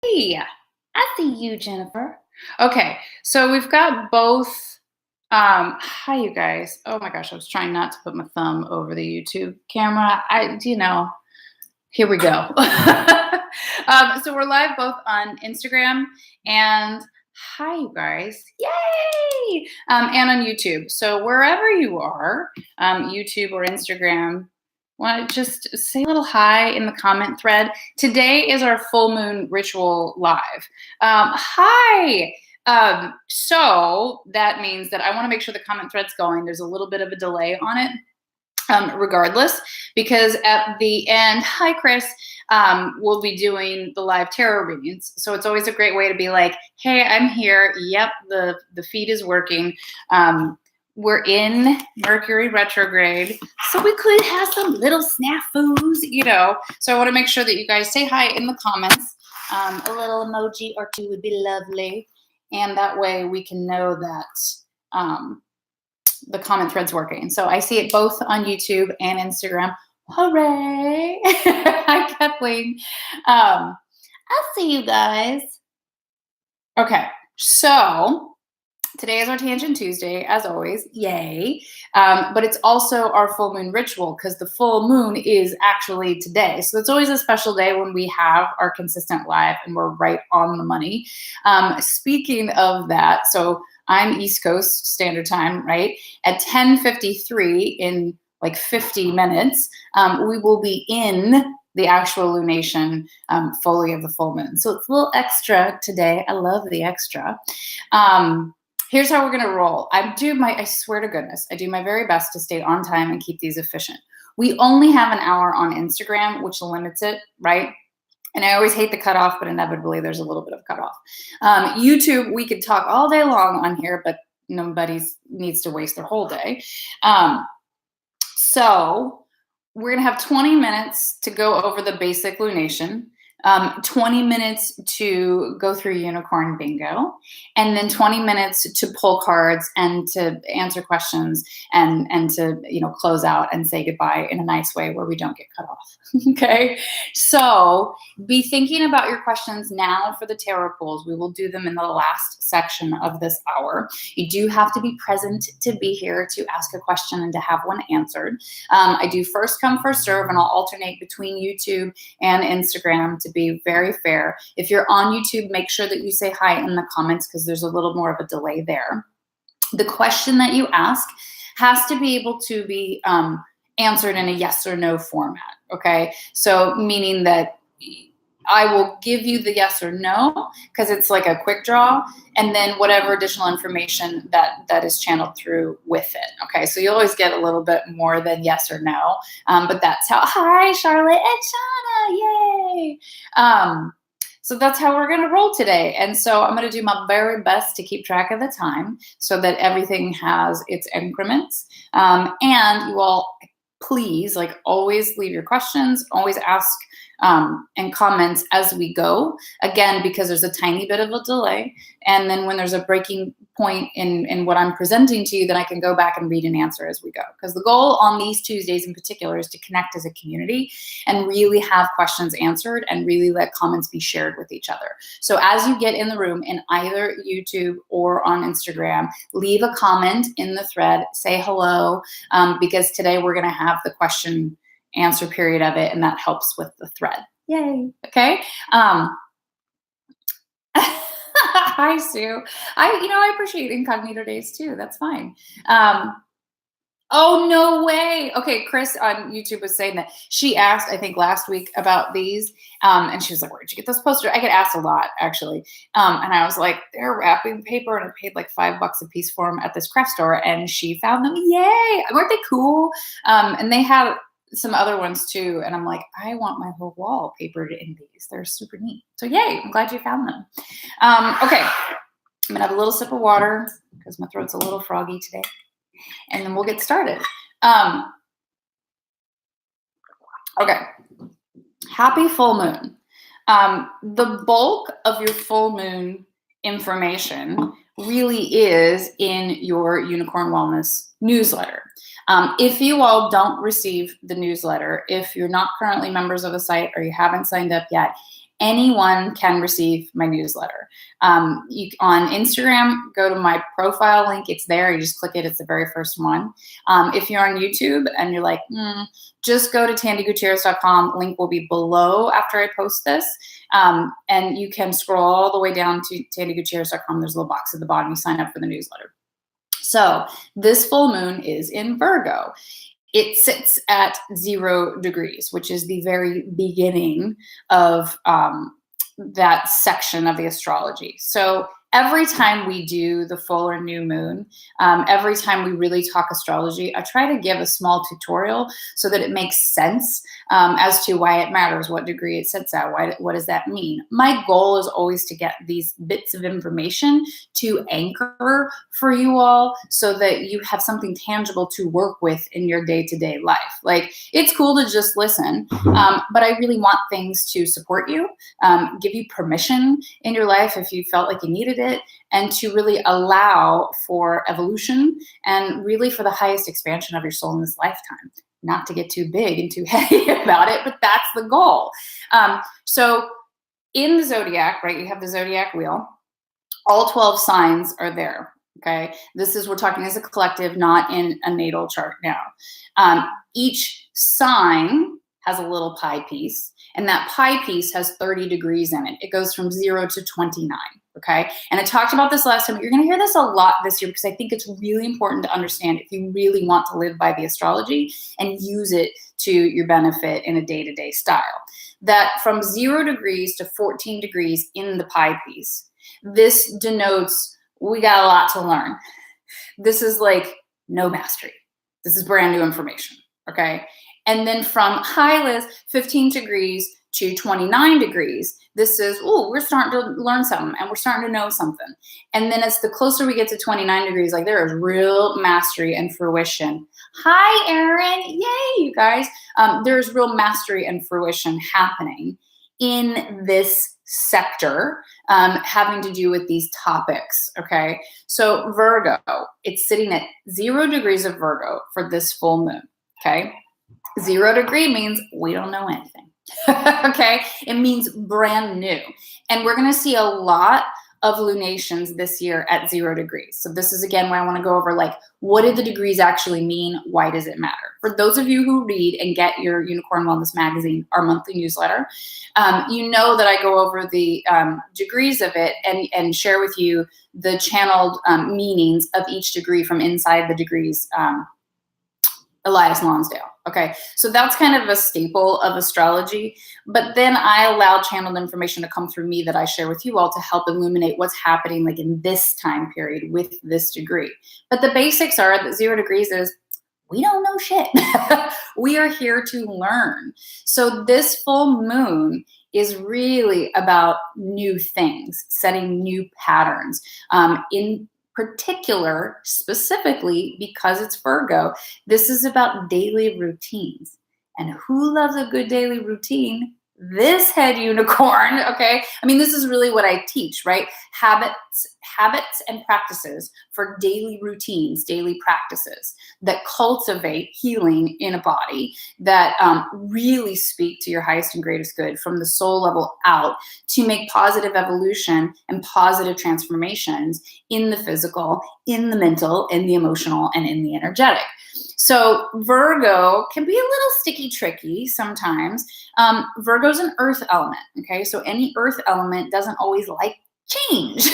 Hey, I see you, Jennifer. Okay, so we've got both. Hi, you guys. Oh my gosh, I was trying not to put my thumb over the YouTube camera. Here we go. So we're live both on Instagram and hi, you guys. Yay! And on YouTube. So wherever you are, YouTube or Instagram, want to just say a little hi in the comment thread. Today is our full moon ritual live. Hi. So that means that I want to make sure the comment thread's going. There's a little bit of a delay on it. Regardless, because at the end, hi Chris, we'll be doing the live tarot readings. So it's always a great way to be like, hey, I'm here. Yep, the feed is working. We're in Mercury retrograde, so we could have some little snafus, So I want to make sure that you guys say hi in the comments. A little emoji or two would be lovely. And that way we can know that the comment thread's working. So I see it both on YouTube and Instagram. Hooray! Hi, Kathleen. I see you guys. Okay, so today is our Tangent Tuesday, as always. Yay. But it's also our full moon ritual because the full moon is actually today. So it's always a special day when we have our consistent live and we're right on the money. Speaking of that, so I'm East Coast Standard Time, right? At 10:53 in like 50 minutes, we will be in the actual lunation fully of the full moon. So it's a little extra today. I love the extra. Here's how we're going to roll. I swear to goodness, I do my very best to stay on time and keep these efficient. We only have an hour on Instagram, which limits it, right? And I always hate the cutoff, but inevitably there's a little bit of cutoff. YouTube, we could talk all day long on here, but nobody needs to waste their whole day. So we're going to have 20 minutes to go over the basic lunation, 20 minutes to go through Unicorn Bingo, and then 20 minutes to pull cards and to answer questions and to close out and say goodbye in a nice way where we don't get cut off. Okay, so be thinking about your questions now for the tarot pulls. We will do them in the last section of this hour. You do have to be present to be here to ask a question and to have one answered. I do first come, first serve, and I'll alternate between YouTube and Instagram to be very fair. If you're on YouTube, make sure that you say hi in the comments because there's a little more of a delay there. The question that you ask has to be able to be answered in a yes or no format, okay? So meaning that I will give you the yes or no because it's like a quick draw, and then whatever additional information that is channeled through with it. Okay, so you always get a little bit more than yes or no, but that's how. Hi, Charlotte and Shauna, yay! So that's how we're going to roll today. And so I'm going to do my very best to keep track of the time so that everything has its increments. And you all, please, always leave your questions, always ask and comments as we go. Again, because there's a tiny bit of a delay. And then when there's a breaking point in what I'm presenting to you, then I can go back and read and answer as we go. Because the goal on these Tuesdays in particular is to connect as a community and really have questions answered and really let comments be shared with each other. So as you get in the room in either YouTube or on Instagram, leave a comment in the thread, say hello, because today we're going to have the question answer period of it, and that helps with the thread. Yay. Okay. Hi, Sue. I appreciate incognito days too. That's fine. Oh, no way. Okay, Chris on YouTube was saying that she asked, I think last week about these, and she was like, where'd you get those posters? I get asked a lot, actually. And I was like, they're wrapping paper, and I paid like $5 a piece for them at this craft store, and she found them. Yay. Weren't they cool? And they have some other ones too, and I'm like, I want my whole wall papered in these. They're super neat. So yay, I'm glad you found them. Okay, I'm gonna have a little sip of water because my throat's a little froggy today, and then we'll get started. Okay, happy full moon. The bulk of your full moon information really is in your Unicorn Wellness newsletter. If you all don't receive the newsletter, if you're not currently members of the site or you haven't signed up yet, anyone can receive my newsletter. On Instagram, go to my profile link. It's there. You just click it. It's the very first one. If you're on YouTube and you're like, just go to tandygutierrez.com. Link will be below after I post this. And you can scroll all the way down to tandygutierrez.com. There's a little box at the bottom. You sign up for the newsletter. So this full moon is in Virgo. It sits at 0 degrees, which is the very beginning of that section of the astrology. So every time we do the full or new moon, every time we really talk astrology, I try to give a small tutorial so that it makes sense as to why it matters, what degree it sits at, what does that mean. My goal is always to get these bits of information to anchor for you all so that you have something tangible to work with in your day-to-day life. Like, it's cool to just listen, but I really want things to support you, give you permission in your life if you felt like you needed it, and to really allow for evolution and really for the highest expansion of your soul in this lifetime. Not to get too big and too heavy about it, but that's the goal. So in the zodiac, right, you have the zodiac wheel. All 12 signs are there, okay? We're talking as a collective, not in a natal chart now. Each sign has a little pie piece, and that pie piece has 30 degrees in it. It goes from 0 to 29, okay? And I talked about this last time. You're gonna hear this a lot this year because I think it's really important to understand if you really want to live by the astrology and use it to your benefit in a day-to-day style. That from 0 degrees to 14 degrees in the pie piece, this denotes we got a lot to learn. This is like no mastery. This is brand new information, okay? And then from high list, 15 degrees to 29 degrees, this is, we're starting to learn something and we're starting to know something. And then as the closer we get to 29 degrees, like there is real mastery and fruition. Hi, Erin. Yay, you guys. There's real mastery and fruition happening in this sector, having to do with these topics, okay? So Virgo, it's sitting at 0 degrees of Virgo for this full moon, okay? 0 degree means we don't know anything, okay? It means brand new. And we're gonna see a lot of lunations this year at 0 degrees. So this is, again, why I wanna go over, like, what do the degrees actually mean? Why does it matter? For those of you who read and get your Unicorn Wellness magazine, our monthly newsletter, you know that I go over the degrees of it and share with you the channeled meanings of each degree from inside the degrees, Elias Lonsdale. Okay, so that's kind of a staple of astrology, but then I allow channeled information to come through me that I share with you all to help illuminate what's happening like in this time period with this degree. But the basics are that 0 degrees is we don't know shit. We are here to learn. So this full moon is really about new things, setting new patterns. In particular, specifically because it's Virgo, this is about daily routines. And who loves a good daily routine? This head unicorn, okay? I mean, this is really what I teach, right? Habits and practices for daily routines, daily practices that cultivate healing in a body, that really speak to your highest and greatest good from the soul level out to make positive evolution and positive transformations in the physical, in the mental, in the emotional, and in the energetic. So Virgo can be a little sticky, tricky sometimes. Virgo's an earth element, okay? So any earth element doesn't always like change.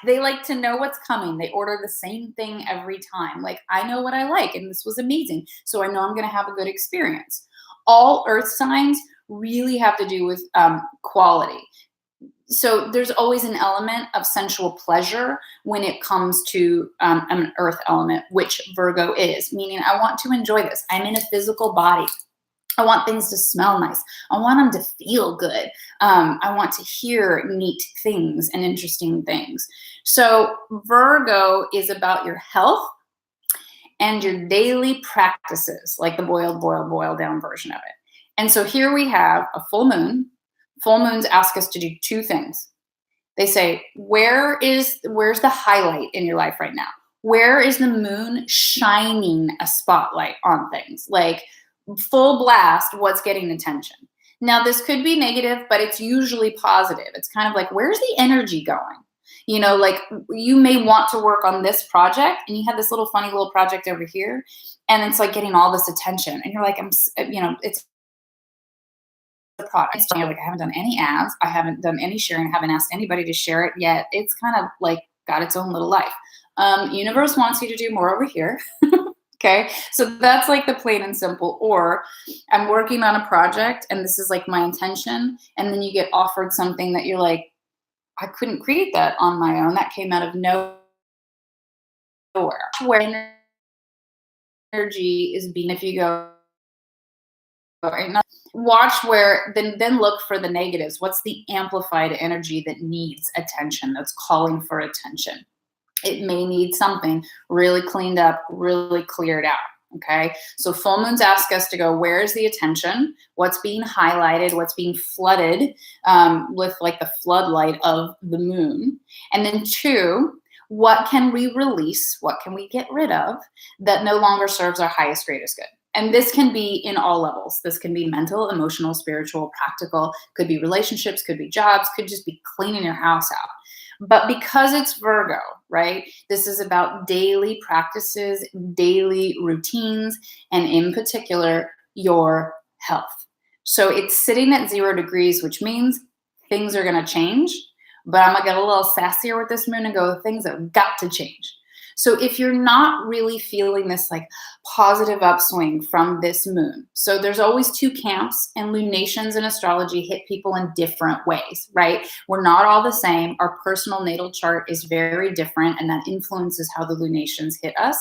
They like to know what's coming. They order the same thing every time. Like, I know what I like, and this was amazing, so I know I'm going to have a good experience. All earth signs really have to do with quality. So there's always an element of sensual pleasure when it comes to an earth element, which Virgo is, meaning I want to enjoy this. I'm in a physical body. I want things to smell nice. I want them to feel good. I want to hear neat things and interesting things. So Virgo is about your health and your daily practices, like the boil down version of it. And so here we have a full moon. Full moons ask us to do two things. They say, where's the highlight in your life right now? Where is the moon shining a spotlight on things? Like full blast, what's getting attention? Now, this could be negative, but it's usually positive. It's kind of like, where's the energy going? Like you may want to work on this project and you have this little funny little project over here, and it's like getting all this attention. And you're like, it's the product. You're like, I haven't done any ads. I haven't done any sharing. I haven't asked anybody to share it yet. It's kind of like got its own little life. Universe wants you to do more over here. Okay. So that's like the plain and simple. Or I'm working on a project and this is like my intention. And then you get offered something that you're like, I couldn't create that on my own. That came out of nowhere. Where energy is being, if you go, watch where, then look for the negatives. What's the amplified energy that needs attention, that's calling for attention? It may need something really cleaned up, really cleared out. Okay. So full moons ask us to go, where's the attention? What's being highlighted? What's being flooded with like the floodlight of the moon? And then 2, what can we release? What can we get rid of that no longer serves our highest, greatest good? And this can be in all levels. This can be mental, emotional, spiritual, practical, could be relationships, could be jobs, could just be cleaning your house out. But because it's Virgo, right, this is about daily practices, daily routines, and in particular, your health. So it's sitting at 0 degrees, which means things are going to change. But I'm going to get a little sassier with this moon and go, things have got to change. So if you're not really feeling this like positive upswing from this moon, so there's always 2 camps, and lunations in astrology hit people in different ways, right? We're not all the same. Our personal natal chart is very different, and that influences how the lunations hit us.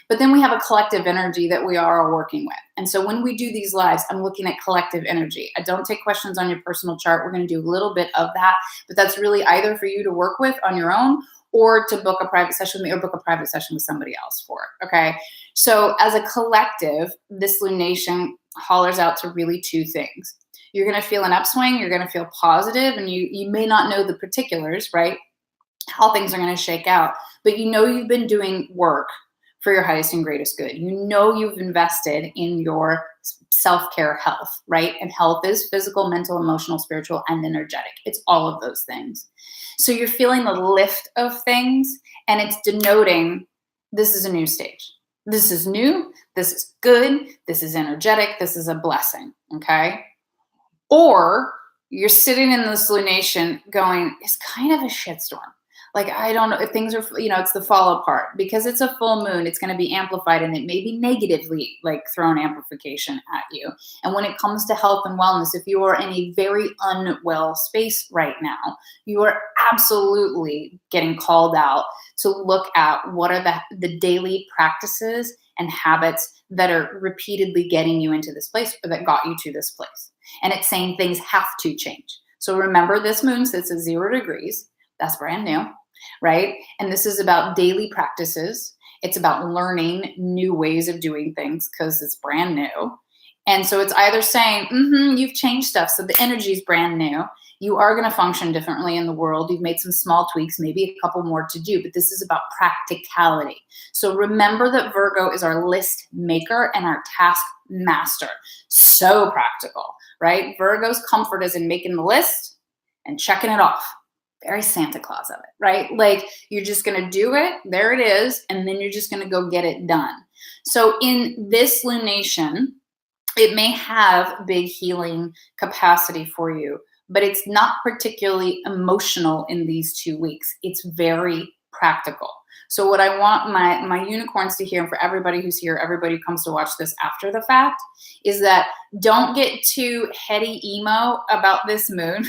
But then we have a collective energy that we are all working with. And so when we do these lives, I'm looking at collective energy. I don't take questions on your personal chart. We're going to do a little bit of that, but that's really either for you to work with on your own or to book a private session with me or book a private session with somebody else for it, okay? So as a collective, this lunation hollers out to really 2 things. You're gonna feel an upswing, you're gonna feel positive, and you may not know the particulars, right? How things are gonna shake out, but you know you've been doing work for your highest and greatest good. You know you've invested in your self-care health, right? And health is physical, mental, emotional, spiritual, and energetic. It's all of those things. So you're feeling the lift of things, and it's denoting this is a new stage. This is new, this is good, this is energetic, this is a blessing, okay? Or you're sitting in this lunation going, it's kind of a shitstorm. Like, I don't know if things are, it's the fall apart. Because it's a full moon, it's going to be amplified, and it may be negatively like thrown amplification at you. And when it comes to health and wellness, if you are in a very unwell space right now, you are absolutely getting called out to look at what are the daily practices and habits that are repeatedly getting you into this place, or that got you to this place. And it's saying things have to change. So remember, this moon sits at 0 degrees. That's brand new, right? And this is about daily practices. It's about learning new ways of doing things because it's brand new. And so it's either saying, you've changed stuff, so the energy is brand new. You are going to function differently in the world. You've made some small tweaks, maybe a couple more to do, but this is about practicality. So remember that Virgo is our list maker and our task master. So practical, right? Virgo's comfort is in making the list and checking it off. Very Santa Claus of it, right? Like, you're just going to do it. There it is. And then you're just going to go get it done. So in this lunation, it may have big healing capacity for you, but it's not particularly emotional in these 2 weeks. It's very practical. So what I want my unicorns to hear, and for everybody who's here, everybody who comes to watch this after the fact, is that don't get too heady emo about this moon,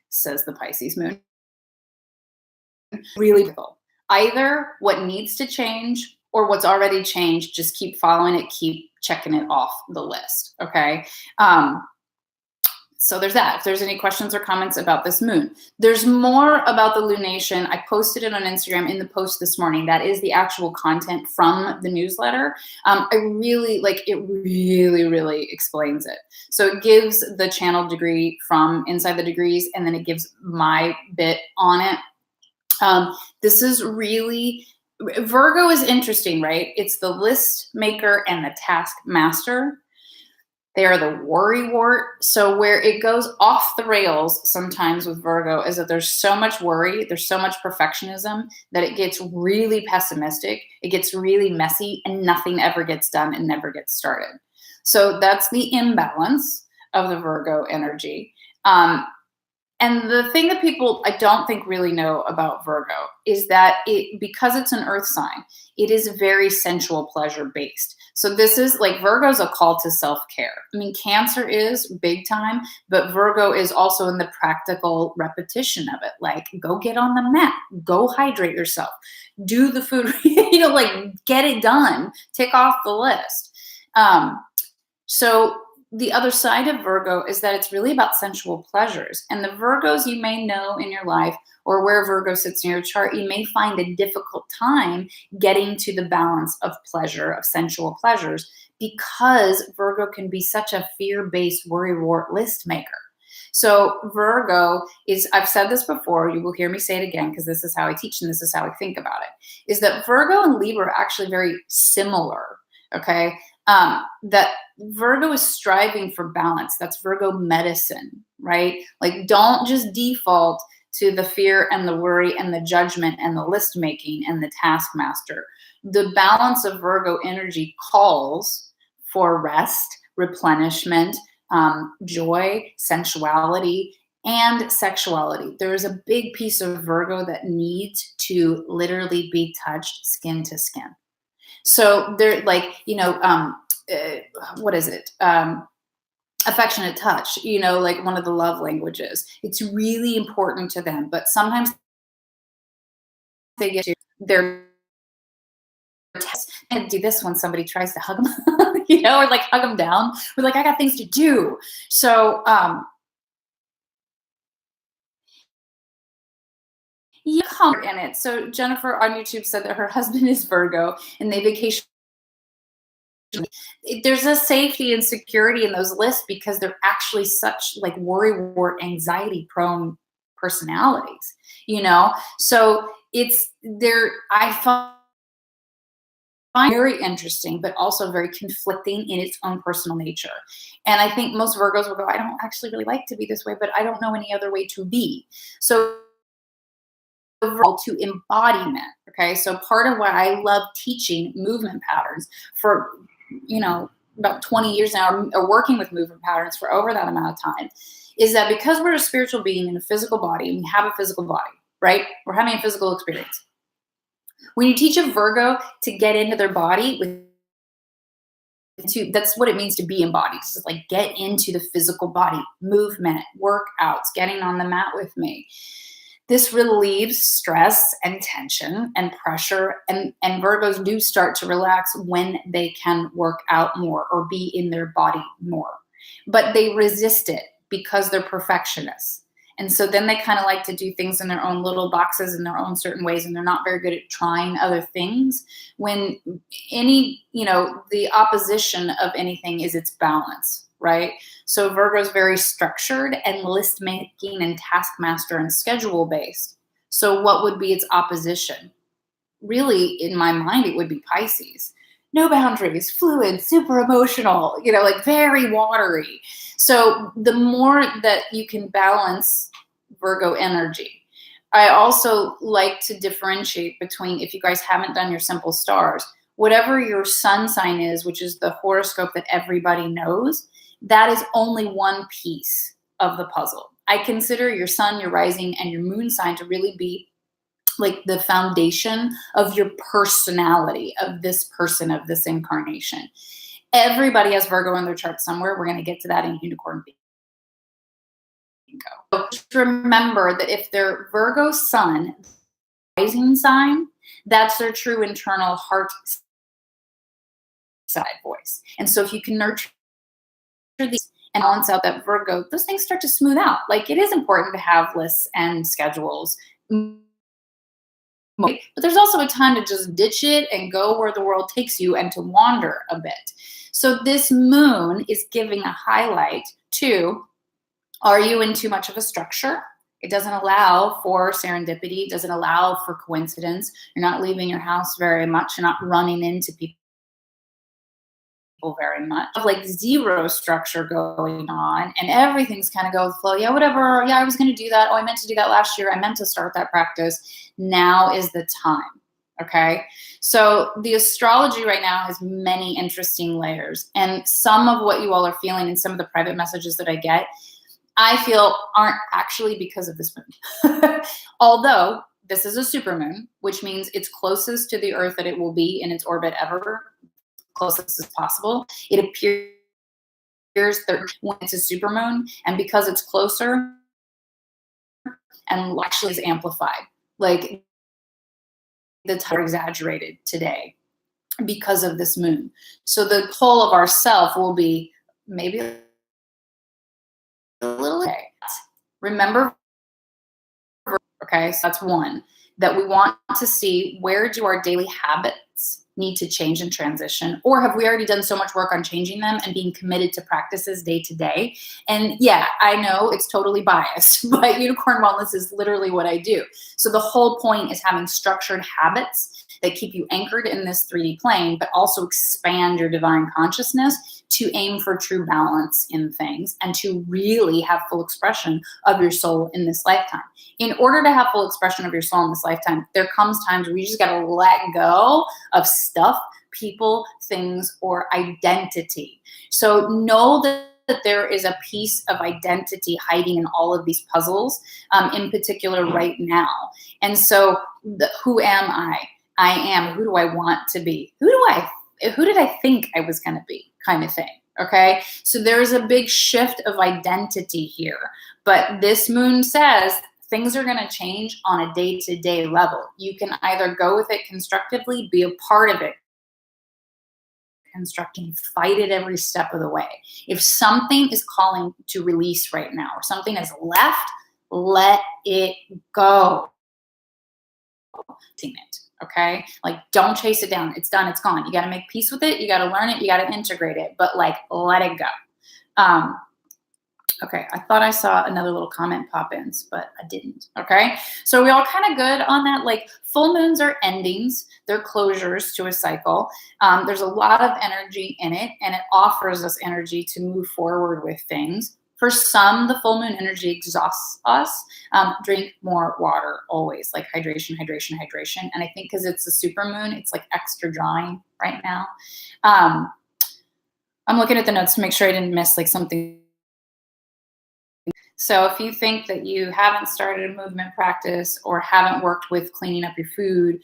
says the Pisces moon. Really difficult. Either what needs to change or what's already changed, just keep following it, keep checking it off the list, okay? So there's that. If there's any questions or comments about this moon. There's more about the lunation. I posted it on Instagram in the post this morning. That is the actual content from the newsletter. I really like it, really explains it. So it gives the channel degree from inside the degrees, and then it gives my bit on it. This is really, Virgo is interesting, right? It's the list maker and the task master. They are the worry wart. So where it goes off the rails sometimes with Virgo is that there's so much worry, there's so much perfectionism that it gets really pessimistic, it gets really messy, and nothing ever gets done and never gets started. So that's the imbalance of the Virgo energy. And the thing that people I don't think really know about Virgo is that because it's an earth sign, it is very sensual pleasure based. So this is like Virgo's a call to self-care. I mean, Cancer is big time, but Virgo is also in the practical repetition of it. Like, go get on the mat, go hydrate yourself, do the food, like get it done, tick off the list. So the other side of Virgo is that it's really about sensual pleasures. And the Virgos you may know in your life, or where Virgo sits in your chart, you may find a difficult time getting to the balance of pleasure, of sensual pleasures, because Virgo can be such a fear-based worry-wart list maker. So Virgo is, I've said this before, you will hear me say it again because this is how I teach and this is how I think about it, is that Virgo and Libra are actually very similar, okay? That Virgo is striving for balance. That's Virgo medicine, right? Like, don't just default to the fear and the worry and the judgment and the list making and the taskmaster. The balance of Virgo energy calls for rest, replenishment, joy, sensuality, and sexuality. There is a big piece of Virgo that needs to literally be touched skin to skin. So they're like, what is it? Affectionate touch, like one of the love languages. It's really important to them, but sometimes they get to their test and do this when somebody tries to hug them, or like hug them down. We're like, I got things to do. So, you come in it. So Jennifer on YouTube said that her husband is Virgo and they vacation. There's a safety and security in those lists because they're actually such like worry wart, anxiety prone personalities, so it's there. I find very interesting, but also very conflicting in its own personal nature. And I think most Virgos will go, I don't actually really like to be this way, but I don't know any other way to be. So to embodiment. Okay. So part of why I love teaching movement patterns for, about 20 years now, or working with movement patterns for over that amount of time, is that because we're a spiritual being in a physical body, and we have a physical body, right? We're having a physical experience. When you teach a Virgo to get into their body that's what it means to be embodied. It's just like get into the physical body, movement, workouts, getting on the mat with me. This relieves stress and tension and pressure, and Virgos do start to relax when they can work out more or be in their body more. But they resist it because they're perfectionists. And so then they kind of like to do things in their own little boxes in their own certain ways, and they're not very good at trying other things. When the opposition of anything is its balance, right? So Virgo is very structured and list making and taskmaster and schedule based. So what would be its opposition? Really, in my mind, it would be Pisces. No boundaries, fluid, super emotional, like very watery. So the more that you can balance Virgo energy. I also like to differentiate between, if you guys haven't done your simple stars, whatever your sun sign is, which is the horoscope that everybody knows, that is only one piece of the puzzle. I consider your sun, your rising, and your moon sign to really be like the foundation of your personality, of this person, of this incarnation. Everybody has Virgo in their chart somewhere. We're going to get to that in Unicorn Bingo. So just remember that if they're Virgo sun, rising sign, that's their true internal heart side voice. And so if you can nurture these and balance out that Virgo, those things start to smooth out. Like, it is important to have lists and schedules, but there's also a time to just ditch it and go where the world takes you and to wander a bit. So this moon is giving a highlight to, are you in too much of a structure? It doesn't allow for serendipity. It doesn't allow for coincidence. You're not leaving your house very much. You're not running into people very much. Like zero structure going on and everything's kind of go with the flow. Yeah, whatever. Yeah, I was going to do that. Oh, I meant to do that last year. I meant to start that practice. Now is the time. Okay. So the astrology right now has many interesting layers, and some of what you all are feeling in some of the private messages that I get, I feel aren't actually because of this moon. Although this is a supermoon, which means it's closest to the Earth that it will be in its orbit ever, closest as possible. It appears that when it's a supermoon, and because it's closer and actually is amplified, like the time exaggerated today because of this moon. So the whole of our self will be maybe a little. Remember, okay, so that's one, that we want to see, where do our daily habits need to change and transition, or have we already done so much work on changing them and being committed to practices day to day? And yeah, I know it's totally biased, but Unicorn Wellness is literally what I do. So the whole point is having structured habits that keep you anchored in this 3D plane, but also expand your divine consciousness to aim for true balance in things and to really have full expression of your soul in this lifetime. In order to have full expression of your soul in this lifetime, there comes times where you just got to let go of stuff, people, things, or identity. So know that there is a piece of identity hiding in all of these puzzles, in particular right now. And so who am I? I am. Who do I want to be? Who did I think I was going to be, kind of thing. Okay. So there's a big shift of identity here, but this moon says things are going to change on a day-to-day level. You can either go with it constructively, be a part of it constructing, fight it every step of the way. If something is calling to release right now, or something is left, let it go. It. Okay. Like, don't chase it down. It's done. It's gone. You got to make peace with it. You got to learn it. You got to integrate it, but like, let it go. Okay. I thought I saw another little comment pop in, but I didn't. Okay. So are we all kind of good on that? Like, full moons are endings. They're closures to a cycle. There's a lot of energy in it, and it offers us energy to move forward with things. For some, the full moon energy exhausts us. Drink more water always, like hydration, hydration, hydration. And I think because it's a super moon, it's like extra drying right now. I'm looking at the notes to make sure I didn't miss like something. So if you think that you haven't started a movement practice or haven't worked with cleaning up your food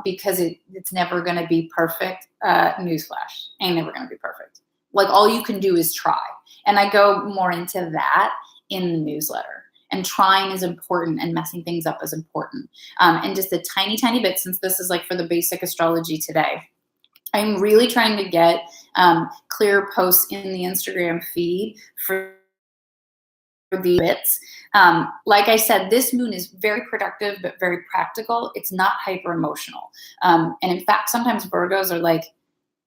because it's never going to be perfect, newsflash, ain't never going to be perfect. Like, all you can do is try. And I go more into that in the newsletter. And trying is important, and messing things up is important. And just a tiny, tiny bit, since this is like for the basic astrology today, I'm really trying to get clear posts in the Instagram feed for the bits. Like I said, this moon is very productive, but very practical. It's not hyper emotional. And in fact, sometimes Virgos are like,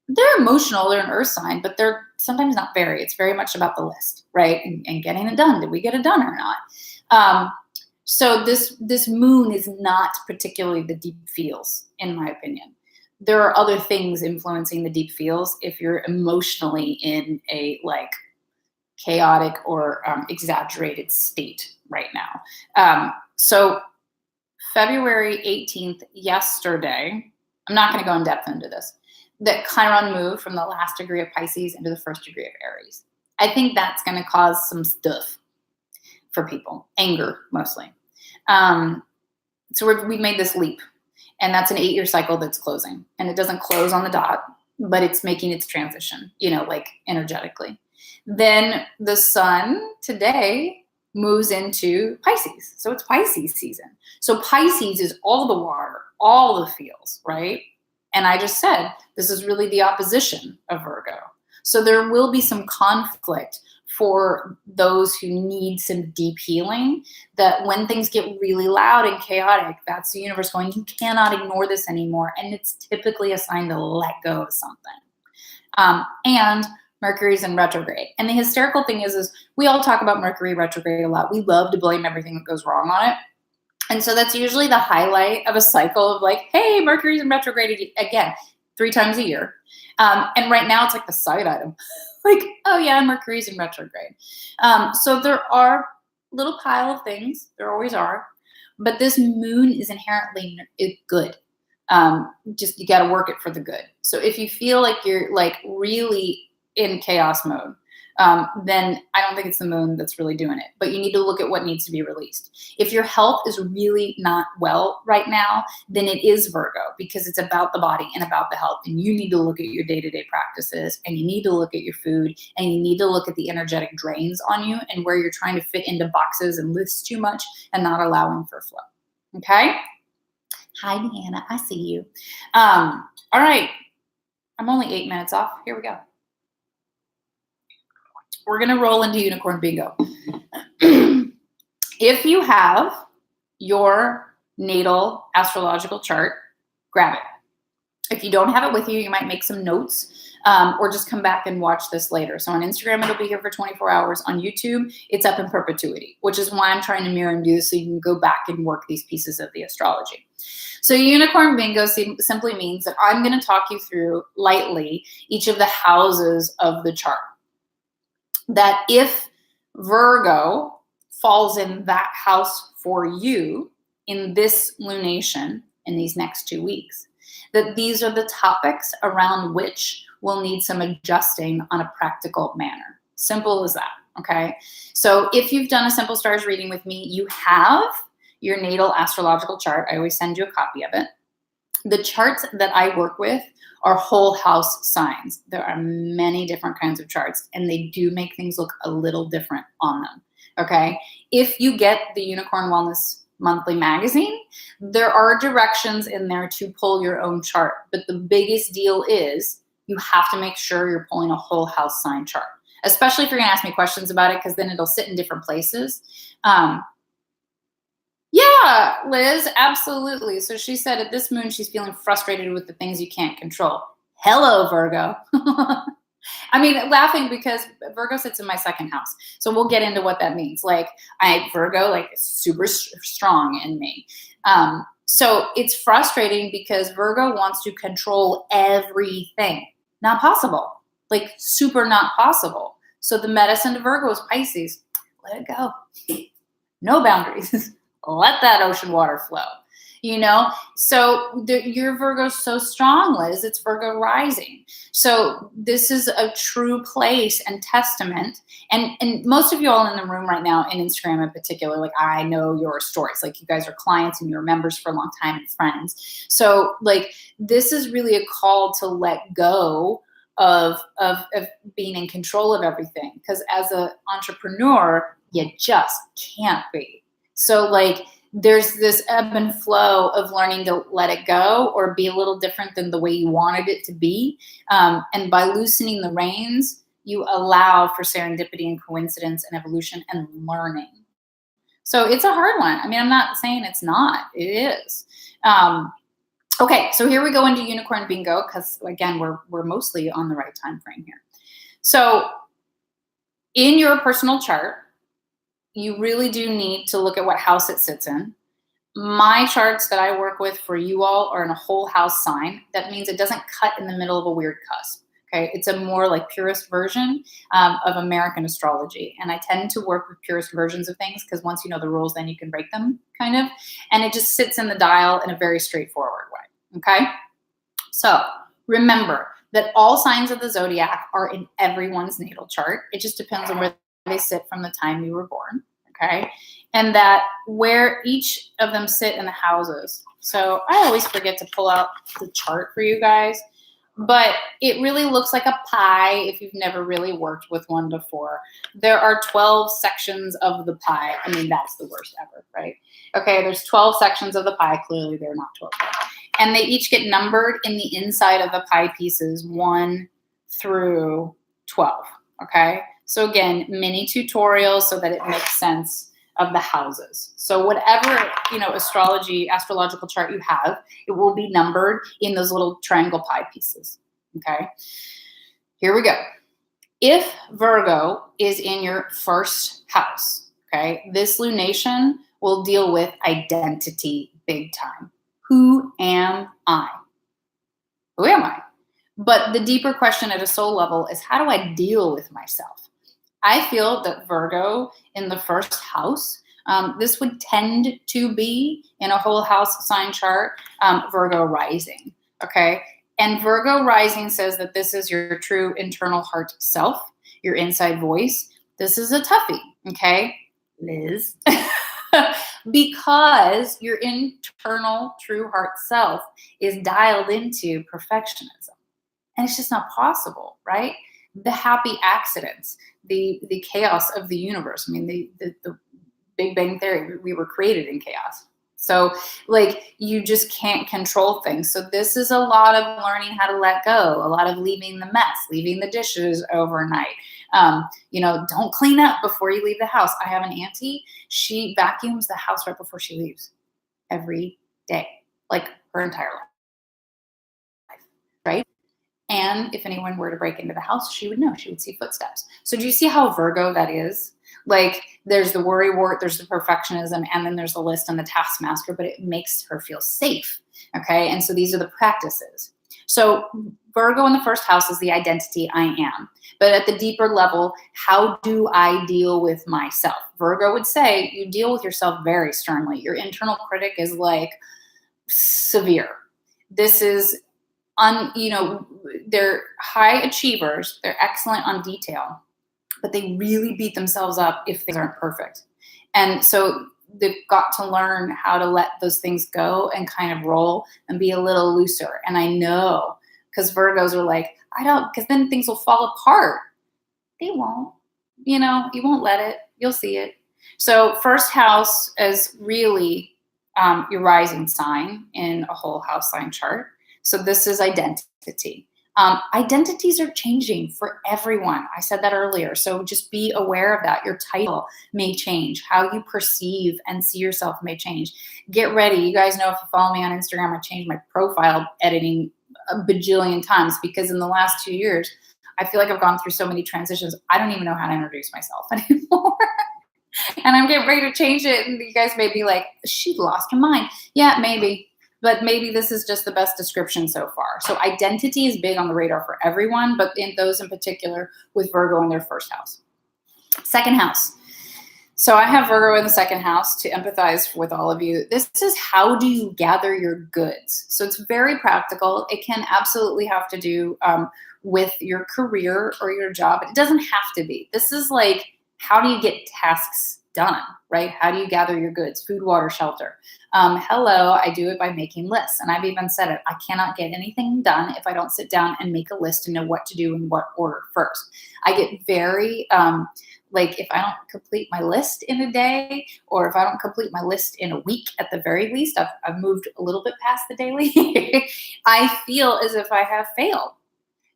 they're emotional, they're an earth sign, but they're sometimes not very. It's very much about the list, right? And getting it done. Did we get it done or not? So this moon is not particularly the deep feels, in my opinion. There are other things influencing the deep feels if you're emotionally in a like chaotic or exaggerated state right now. So February 18th, yesterday, I'm not going to go in depth into this, that Chiron moved from the last degree of Pisces into the first degree of Aries. I think that's going to cause some stuff for people, anger mostly. So we've made this leap, and that's an 8-year cycle that's closing, and it doesn't close on the dot, but it's making its transition, like energetically. Then the sun today moves into Pisces. So it's Pisces season. So Pisces is all the water, all the feels, right? And I just said, this is really the opposition of Virgo. So there will be some conflict for those who need some deep healing, that when things get really loud and chaotic, that's the universe going, you cannot ignore this anymore. And it's typically a sign to let go of something. And Mercury's in retrograde. And the hysterical thing is we all talk about Mercury retrograde a lot. We love to blame everything that goes wrong on it. And so that's usually the highlight of a cycle of like, hey, Mercury's in retrograde again. 3 times a year. And right now it's like the side item. Like, oh yeah, Mercury's in retrograde. So there are little pile of things. There always are. But this moon is inherently good. Just you got to work it for the good. So if you feel like you're like really in chaos mode, then I don't think it's the moon that's really doing it. But you need to look at what needs to be released. If your health is really not well right now, then it is Virgo, because it's about the body and about the health. And you need to look at your day-to-day practices, and you need to look at your food, and you need to look at the energetic drains on you and where you're trying to fit into boxes and lists too much and not allowing for flow. Okay? Hi, Deanna. I see you. All right. I'm only 8 minutes off. Here we go. We're going to roll into Unicorn Bingo. If you have your natal astrological chart, grab it. If you don't have it with you, you might make some notes, or just come back and watch this later. So on Instagram, it'll be here for 24 hours. On YouTube, it's up in perpetuity, which is why I'm trying to mirror and do this so you can go back and work these pieces of the astrology. So Unicorn Bingo simply means that I'm going to talk you through lightly each of the houses of the chart. That if Virgo falls in that house for you in this lunation in these next 2 weeks, that these are the topics around which we'll need some adjusting on a practical manner. Simple as that, okay? So if you've done a Simple Stars reading with me, you have your natal astrological chart. I always send you a copy of it. The charts that I work with are whole house signs. There are many different kinds of charts, and they do make things look a little different on them, okay? If you get the Unicorn Wellness Monthly magazine, there are directions in there to pull your own chart, but the biggest deal is you have to make sure you're pulling a whole house sign chart, especially if you're gonna ask me questions about it, because then it'll sit in different places. Yeah, Liz, absolutely. So she said at this moon, she's feeling frustrated with the things you can't control. Hello, Virgo. I mean, laughing because Virgo sits in my second house. So we'll get into what that means. Like Virgo, like super strong in me. So it's frustrating because Virgo wants to control everything. Not possible. Like super not possible. So the medicine to Virgo is Pisces. Let it go. No boundaries. Let that ocean water flow, you know? So your Virgo's so strong, Liz. It's Virgo rising. So this is a true place and testament. And most of you all in the room right now, in Instagram in particular, like I know your stories. Like you guys are clients and you're members for a long time and friends. So like this is really a call to let go of being in control of everything. Because as an entrepreneur, you just can't be. So like there's this ebb and flow of learning to let it go or be a little different than the way you wanted it to be. And by loosening the reins, you allow for serendipity and coincidence and evolution and learning. So it's a hard one. I mean, I'm not saying it's not. It is. Okay, so here we go into Unicorn Bingo because, again, we're mostly on the right time frame here. So in your personal chart, you really do need to look at what house it sits in. My charts that I work with for you all are in a whole house sign. That means it doesn't cut in the middle of a weird cusp. Okay, it's a more like purist version of American astrology. And I tend to work with purist versions of things because once you know the rules, then you can break them, kind of. And it just sits in the dial in a very straightforward way. Okay, so remember that all signs of the zodiac are in everyone's natal chart. It just depends on where they sit from the time you were born, okay? And that where each of them sit in the houses. So I always forget to pull out the chart for you guys, but it really looks like a pie if you've never really worked with one before. There are 12 sections of the pie. I mean, that's the worst ever, right? Okay, there's 12 sections of the pie. Clearly, they're not 12. And they each get numbered in the inside of the pie pieces 1 through 12, okay? So again, mini tutorials so that it makes sense of the houses. So whatever, astrological chart you have, it will be numbered in those little triangle pie pieces, okay? Here we go. If Virgo is in your first house, okay, this lunation will deal with identity big time. Who am I? Who am I? But the deeper question at a soul level is, how do I deal with myself? I feel that Virgo in the first house, this would tend to be in a whole house sign chart, Virgo rising. Okay. And Virgo rising says that this is your true internal heart self, your inside voice. This is a toughie. Okay. Liz. Because your internal true heart self is dialed into perfectionism. And it's just not possible, right? The happy accidents, the chaos of the universe. I mean, the Big Bang Theory, we were created in chaos. So like you just can't control things. So this is a lot of learning how to let go, a lot of leaving the mess, leaving the dishes overnight. Don't clean up before you leave the house. I have an auntie, she vacuums the house right before she leaves every day, like her entire life, right? And if anyone were to break into the house, she would know. She would see footsteps. So do you see how Virgo that is? Like there's the worry wart, there's the perfectionism, and then there's the list and the taskmaster, but it makes her feel safe. Okay. And so these are the practices. So Virgo in the first house is the identity I am. But at the deeper level, how do I deal with myself? Virgo would say you deal with yourself very sternly. Your internal critic is like severe. This is they're high achievers. They're excellent on detail, but they really beat themselves up if things aren't perfect. And so they've got to learn how to let those things go and kind of roll and be a little looser. And I know because Virgos are like, because then things will fall apart. They won't, you won't let it, you'll see it. So first house is really your rising sign in a whole house sign chart. So this is identity. Identities are changing for everyone. I said that earlier. So just be aware of that. Your title may change. How you perceive and see yourself may change. Get ready. You guys know if you follow me on Instagram, I changed my profile editing a bajillion times because in the last 2 years, I feel like I've gone through so many transitions. I don't even know how to introduce myself anymore. And I'm getting ready to change it. And you guys may be like, she lost her mind. Yeah, maybe. But maybe this is just the best description so far. So identity is big on the radar for everyone, but in those in particular with Virgo in their first house. Second house. So I have Virgo in the second house to empathize with all of you. This is how do you gather your goods? So it's very practical. It can absolutely have to do with your career or your job. It doesn't have to be. This is like, how do you get tasks done, right? How do you gather your goods? Food, water, shelter. Hello, I do it by making lists. And I've even said it. I cannot get anything done if I don't sit down and make a list and know what to do in what order first. I get very, if I don't complete my list in a day, or if I don't complete my list in a week at the very least, I've moved a little bit past the daily, I feel as if I have failed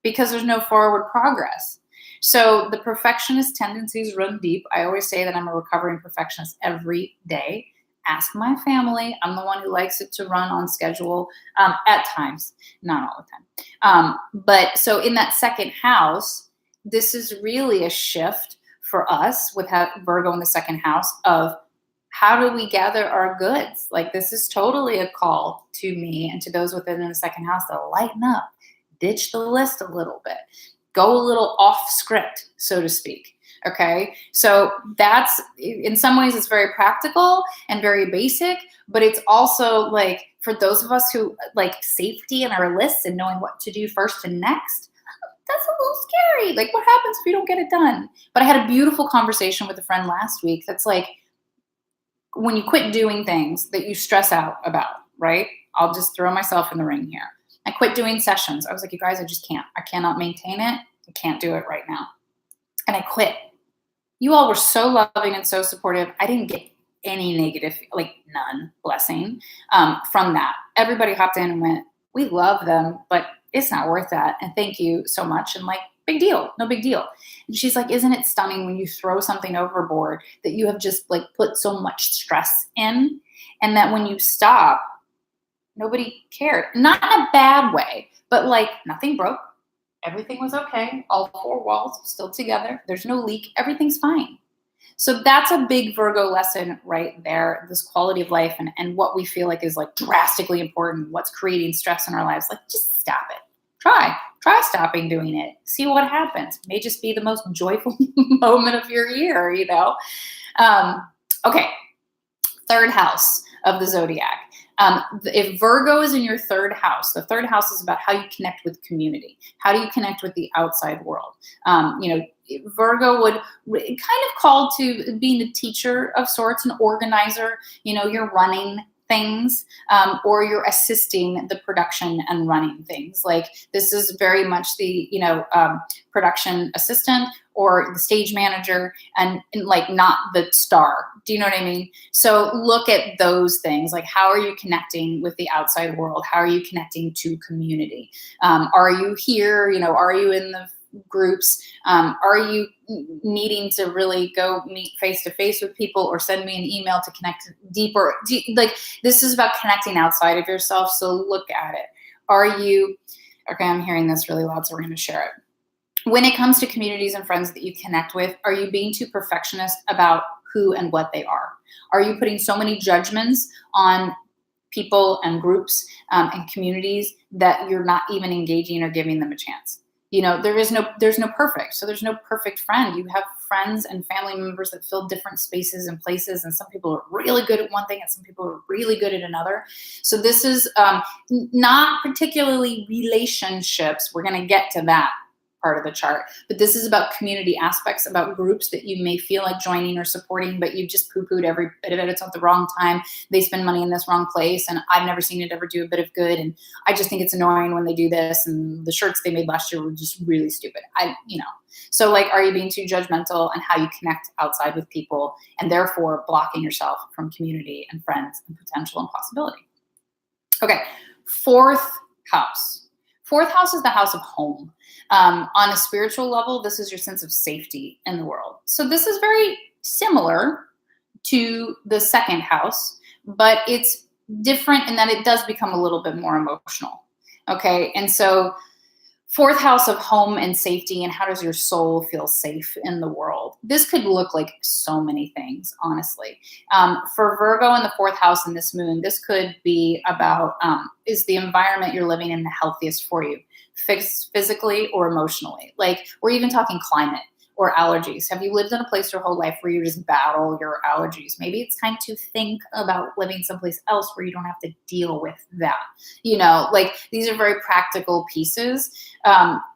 because there's no forward progress. So the perfectionist tendencies run deep. I always say that I'm a recovering perfectionist every day. Ask my family. I'm the one who likes it to run on schedule at times, not all the time. But so in that second house, this is really a shift for us with Virgo in the second house of how do we gather our goods? Like this is totally a call to me and to those within the second house to lighten up, ditch the list a little bit. Go a little off script, so to speak. Okay. So that's, in some ways it's very practical and very basic, but it's also like for those of us who like safety in our lists and knowing what to do first and next, that's a little scary. Like what happens if you don't get it done? But I had a beautiful conversation with a friend last week. That's like when you quit doing things that you stress out about, right? I'll just throw myself in the ring here. I quit doing sessions. I was like, you guys, I just can't. I cannot maintain it. I can't do it right now. And I quit. You all were so loving and so supportive. I didn't get any negative, like none, blessing from that. Everybody hopped in and went, we love them, but it's not worth that. And thank you so much. And like, big deal, no big deal. And she's like, isn't it stunning when you throw something overboard that you have just like put so much stress in, and that when you stop, nobody cared. Not in a bad way, but like nothing broke. Everything was okay. All four walls still together. There's no leak. Everything's fine. So that's a big Virgo lesson right there. This quality of life and what we feel like is like drastically important. What's creating stress in our lives. Like just stop it. Try stopping doing it. See what happens. It may just be the most joyful moment of your year, you know? Okay, third house of the zodiac. If Virgo is in your third house, the third house is about how you connect with community. How do you connect with the outside world? You know, Virgo would kind of called to being a teacher of sorts, an organizer. You know, you're running things, or you're assisting the production and running things. Like this is very much the, you know, production assistant or the stage manager, and like not the star. Do you know what I mean? So look at those things. Like, how are you connecting with the outside world? How are you connecting to community? Are you here? You know, are you in the groups? Are you needing to really go meet face to face with people, or send me an email to connect deeper? Like, this is about connecting outside of yourself. So look at it. Are you, okay, I'm hearing this really loud, so we're going to share it. When it comes to communities and friends that you connect with, are you being too perfectionist about who and what they are? Are you putting so many judgments on people and groups and communities that you're not even engaging or giving them a chance? You know, there's no perfect. So there's no perfect friend. You have friends and family members that fill different spaces and places. And some people are really good at one thing and some people are really good at another. So this is not particularly relationships. We're going to get to that part of the chart, but this is about community aspects, about groups that you may feel like joining or supporting, but you just poo-pooed every bit of it. It's at the wrong time. They spend money in this wrong place, and I've never seen it ever do a bit of good. And I just think it's annoying when they do this. And the shirts they made last year were just really stupid. So like, are you being too judgmental on how you connect outside with people, and therefore blocking yourself from community and friends and potential and possibility? Okay, fourth house. Fourth house is the house of home. On a spiritual level, this is your sense of safety in the world. So this is very similar to the second house, but it's different in that it does become a little bit more emotional. Okay, and so fourth house of home and safety, and how does your soul feel safe in the world? This could look like so many things, honestly. For Virgo in the fourth house in this moon, this could be about, is the environment you're living in the healthiest for you, physically or emotionally? Like, we're even talking climate or allergies. Have you lived in a place your whole life where you just battle your allergies? Maybe it's time to think about living someplace else where you don't have to deal with that. You know, like, these are very practical pieces.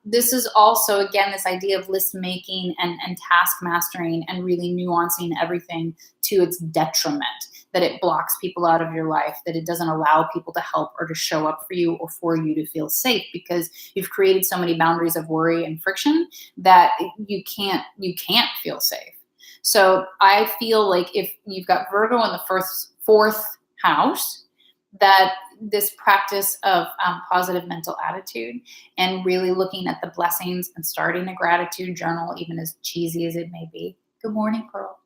This is also, again, this idea of list making and task mastering and really nuancing everything to its detriment, that it blocks people out of your life, that it doesn't allow people to help or to show up for you or for you to feel safe, because you've created so many boundaries of worry and friction that you can't feel safe. So I feel like if you've got Virgo in the fourth house, that this practice of positive mental attitude and really looking at the blessings and starting a gratitude journal, even as cheesy as it may be. Good morning, Pearl.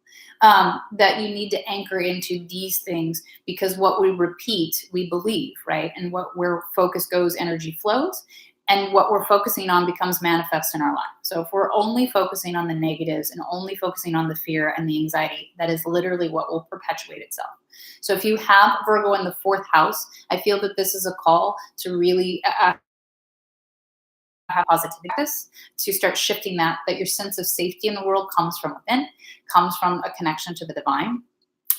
That you need to anchor into these things, because what we repeat, we believe, right? And where focus goes, energy flows. And what we're focusing on becomes manifest in our life. So if we're only focusing on the negatives and only focusing on the fear and the anxiety, that is literally what will perpetuate itself. So if you have Virgo in the fourth house, I feel that this is a call to really have positivity, to start shifting that your sense of safety in the world comes from within, comes from a connection to the divine.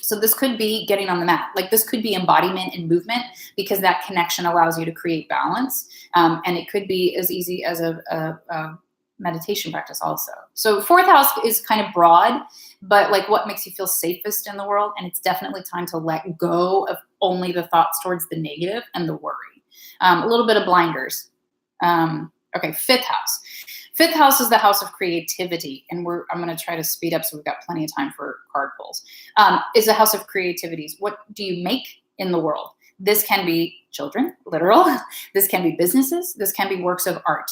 So this could be getting on the mat. Like, this could be embodiment and movement, because that connection allows you to create balance. And it could be as easy as a meditation practice also. So fourth house is kind of broad, but like, what makes you feel safest in the world? And it's definitely time to let go of only the thoughts towards the negative and the worry. A little bit of blinders. Okay, fifth house. Fifth house is the house of creativity, and I'm going to try to speed up so we've got plenty of time for card pulls. Is a house of creativities. What do you make in the world? This can be children, literal. This can be businesses. This can be works of art.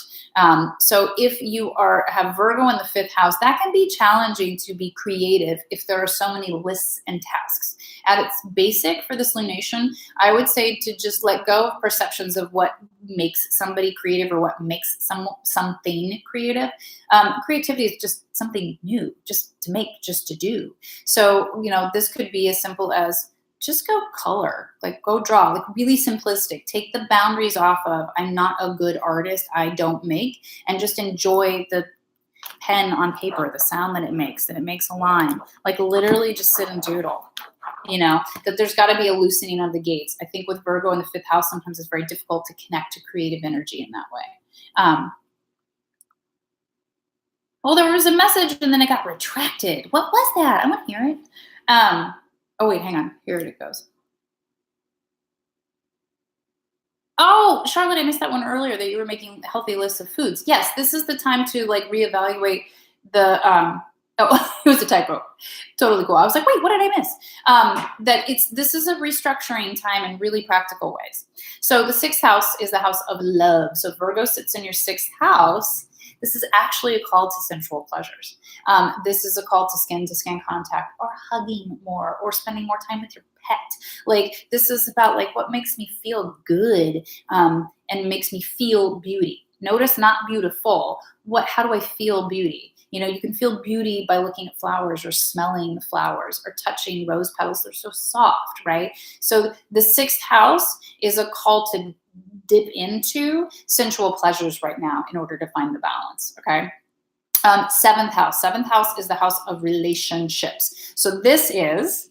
So if you have Virgo in the fifth house, that can be challenging to be creative if there are so many lists and tasks. At its basic for this lunation, I would say to just let go of perceptions of what makes somebody creative or what makes something creative. Creativity is just something new, just to make, just to do. So, this could be as simple as just go color, like go draw, like really simplistic. Take the boundaries off of I'm not a good artist, I don't make, and just enjoy the pen on paper, the sound that it makes a line. Like literally just sit and doodle. That there's got to be a loosening of the gates. I think with Virgo in the fifth house, sometimes it's very difficult to connect to creative energy in that way. There was a message and then it got retracted. What was that? I want to hear it. Oh, wait, hang on. Here it goes. Oh, Charlotte, I missed that one earlier that you were making healthy lists of foods. Yes, this is the time to like reevaluate the, it was a typo. Totally cool. I was like, wait, what did I miss? This is a restructuring time in really practical ways. So the sixth house is the house of love. So Virgo sits in your sixth house. This is actually a call to sensual pleasures. This is a call to skin contact, or hugging more, or spending more time with your pet. Like this is about like what makes me feel good and makes me feel beauty. Notice not beautiful. How do I feel beauty? You can feel beauty by looking at flowers or smelling the flowers or touching rose petals. They're so soft, right? So the sixth house is a call to dip into sensual pleasures right now in order to find the balance, okay? Seventh house is the house of relationships. So this is,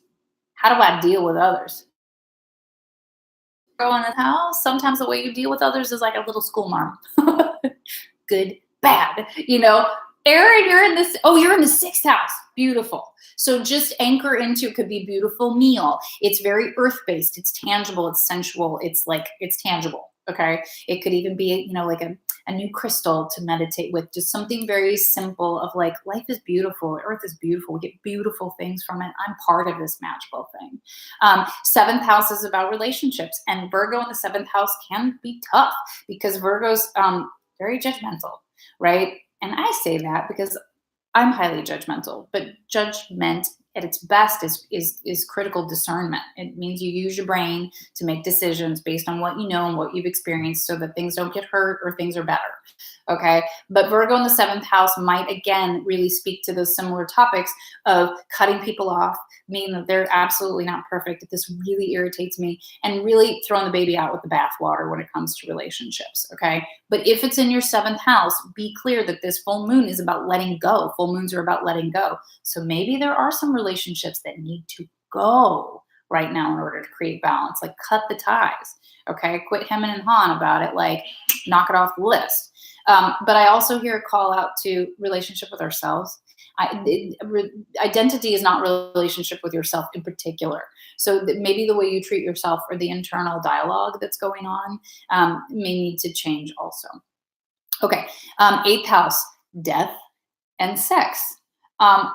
how do I deal with others? Go in the house, sometimes the way you deal with others is like a little school mom. Good, bad, Erin, you're in the sixth house. Beautiful. So just anchor into, it could be a beautiful meal. It's very earth-based. It's tangible. It's sensual. It's tangible. Okay. It could even be, like a new crystal to meditate with, just something very simple of like, life is beautiful. Earth is beautiful. We get beautiful things from it. I'm part of this magical thing. Seventh house is about relationships, and Virgo in the seventh house can be tough because Virgo's very judgmental, right? And I say that because I'm highly judgmental, but judgment at its best is critical discernment. It means you use your brain to make decisions based on what you know and what you've experienced so that things don't get hurt or things are better. Okay. But Virgo in the seventh house might again really speak to those similar topics of cutting people off, meaning that they're absolutely not perfect, that this really irritates me, and really throwing the baby out with the bathwater when it comes to relationships. Okay. But if it's in your seventh house, be clear that this full moon is about letting go. Full moons are about letting go. So maybe there are some relationships that need to go right now in order to create balance, like cut the ties. Okay. Quit hemming and hawing about it. Like knock it off the list. But I also hear a call out to relationship with ourselves. Identity is not relationship with yourself in particular. So maybe the way you treat yourself or the internal dialogue that's going on may need to change also. Okay. Eighth house, death and sex.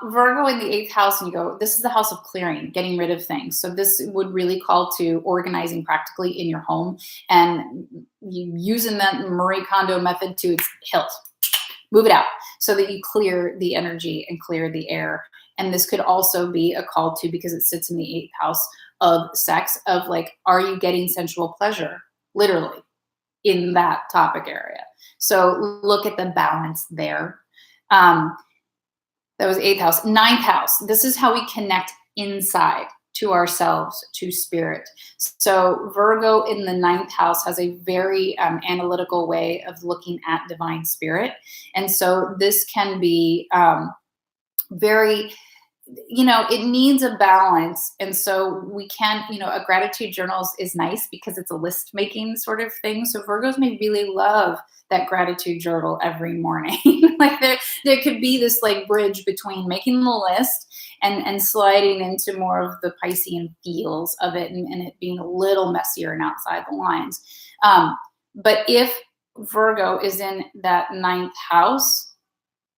Virgo in the eighth house, and you go, this is the house of clearing, getting rid of things. So this would really call to organizing practically in your home and you using that Marie Kondo method to its hilt. Move it out so that you clear the energy and clear the air. And this could also be a call to, because it sits in the eighth house of sex, of like, are you getting sensual pleasure? Literally in that topic area. So look at the balance there. That was eighth house. Ninth house. This is how we connect inside to ourselves, to spirit. So Virgo in the ninth house has a very analytical way of looking at divine spirit. And so this can be very, it needs a balance. And so we can, a gratitude journal is nice because it's a list making sort of thing. So Virgos may really love that gratitude journal every morning. Like there could be this like bridge between making the list and sliding into more of the Piscean feels of it and it being a little messier and outside the lines. But if Virgo is in that ninth house,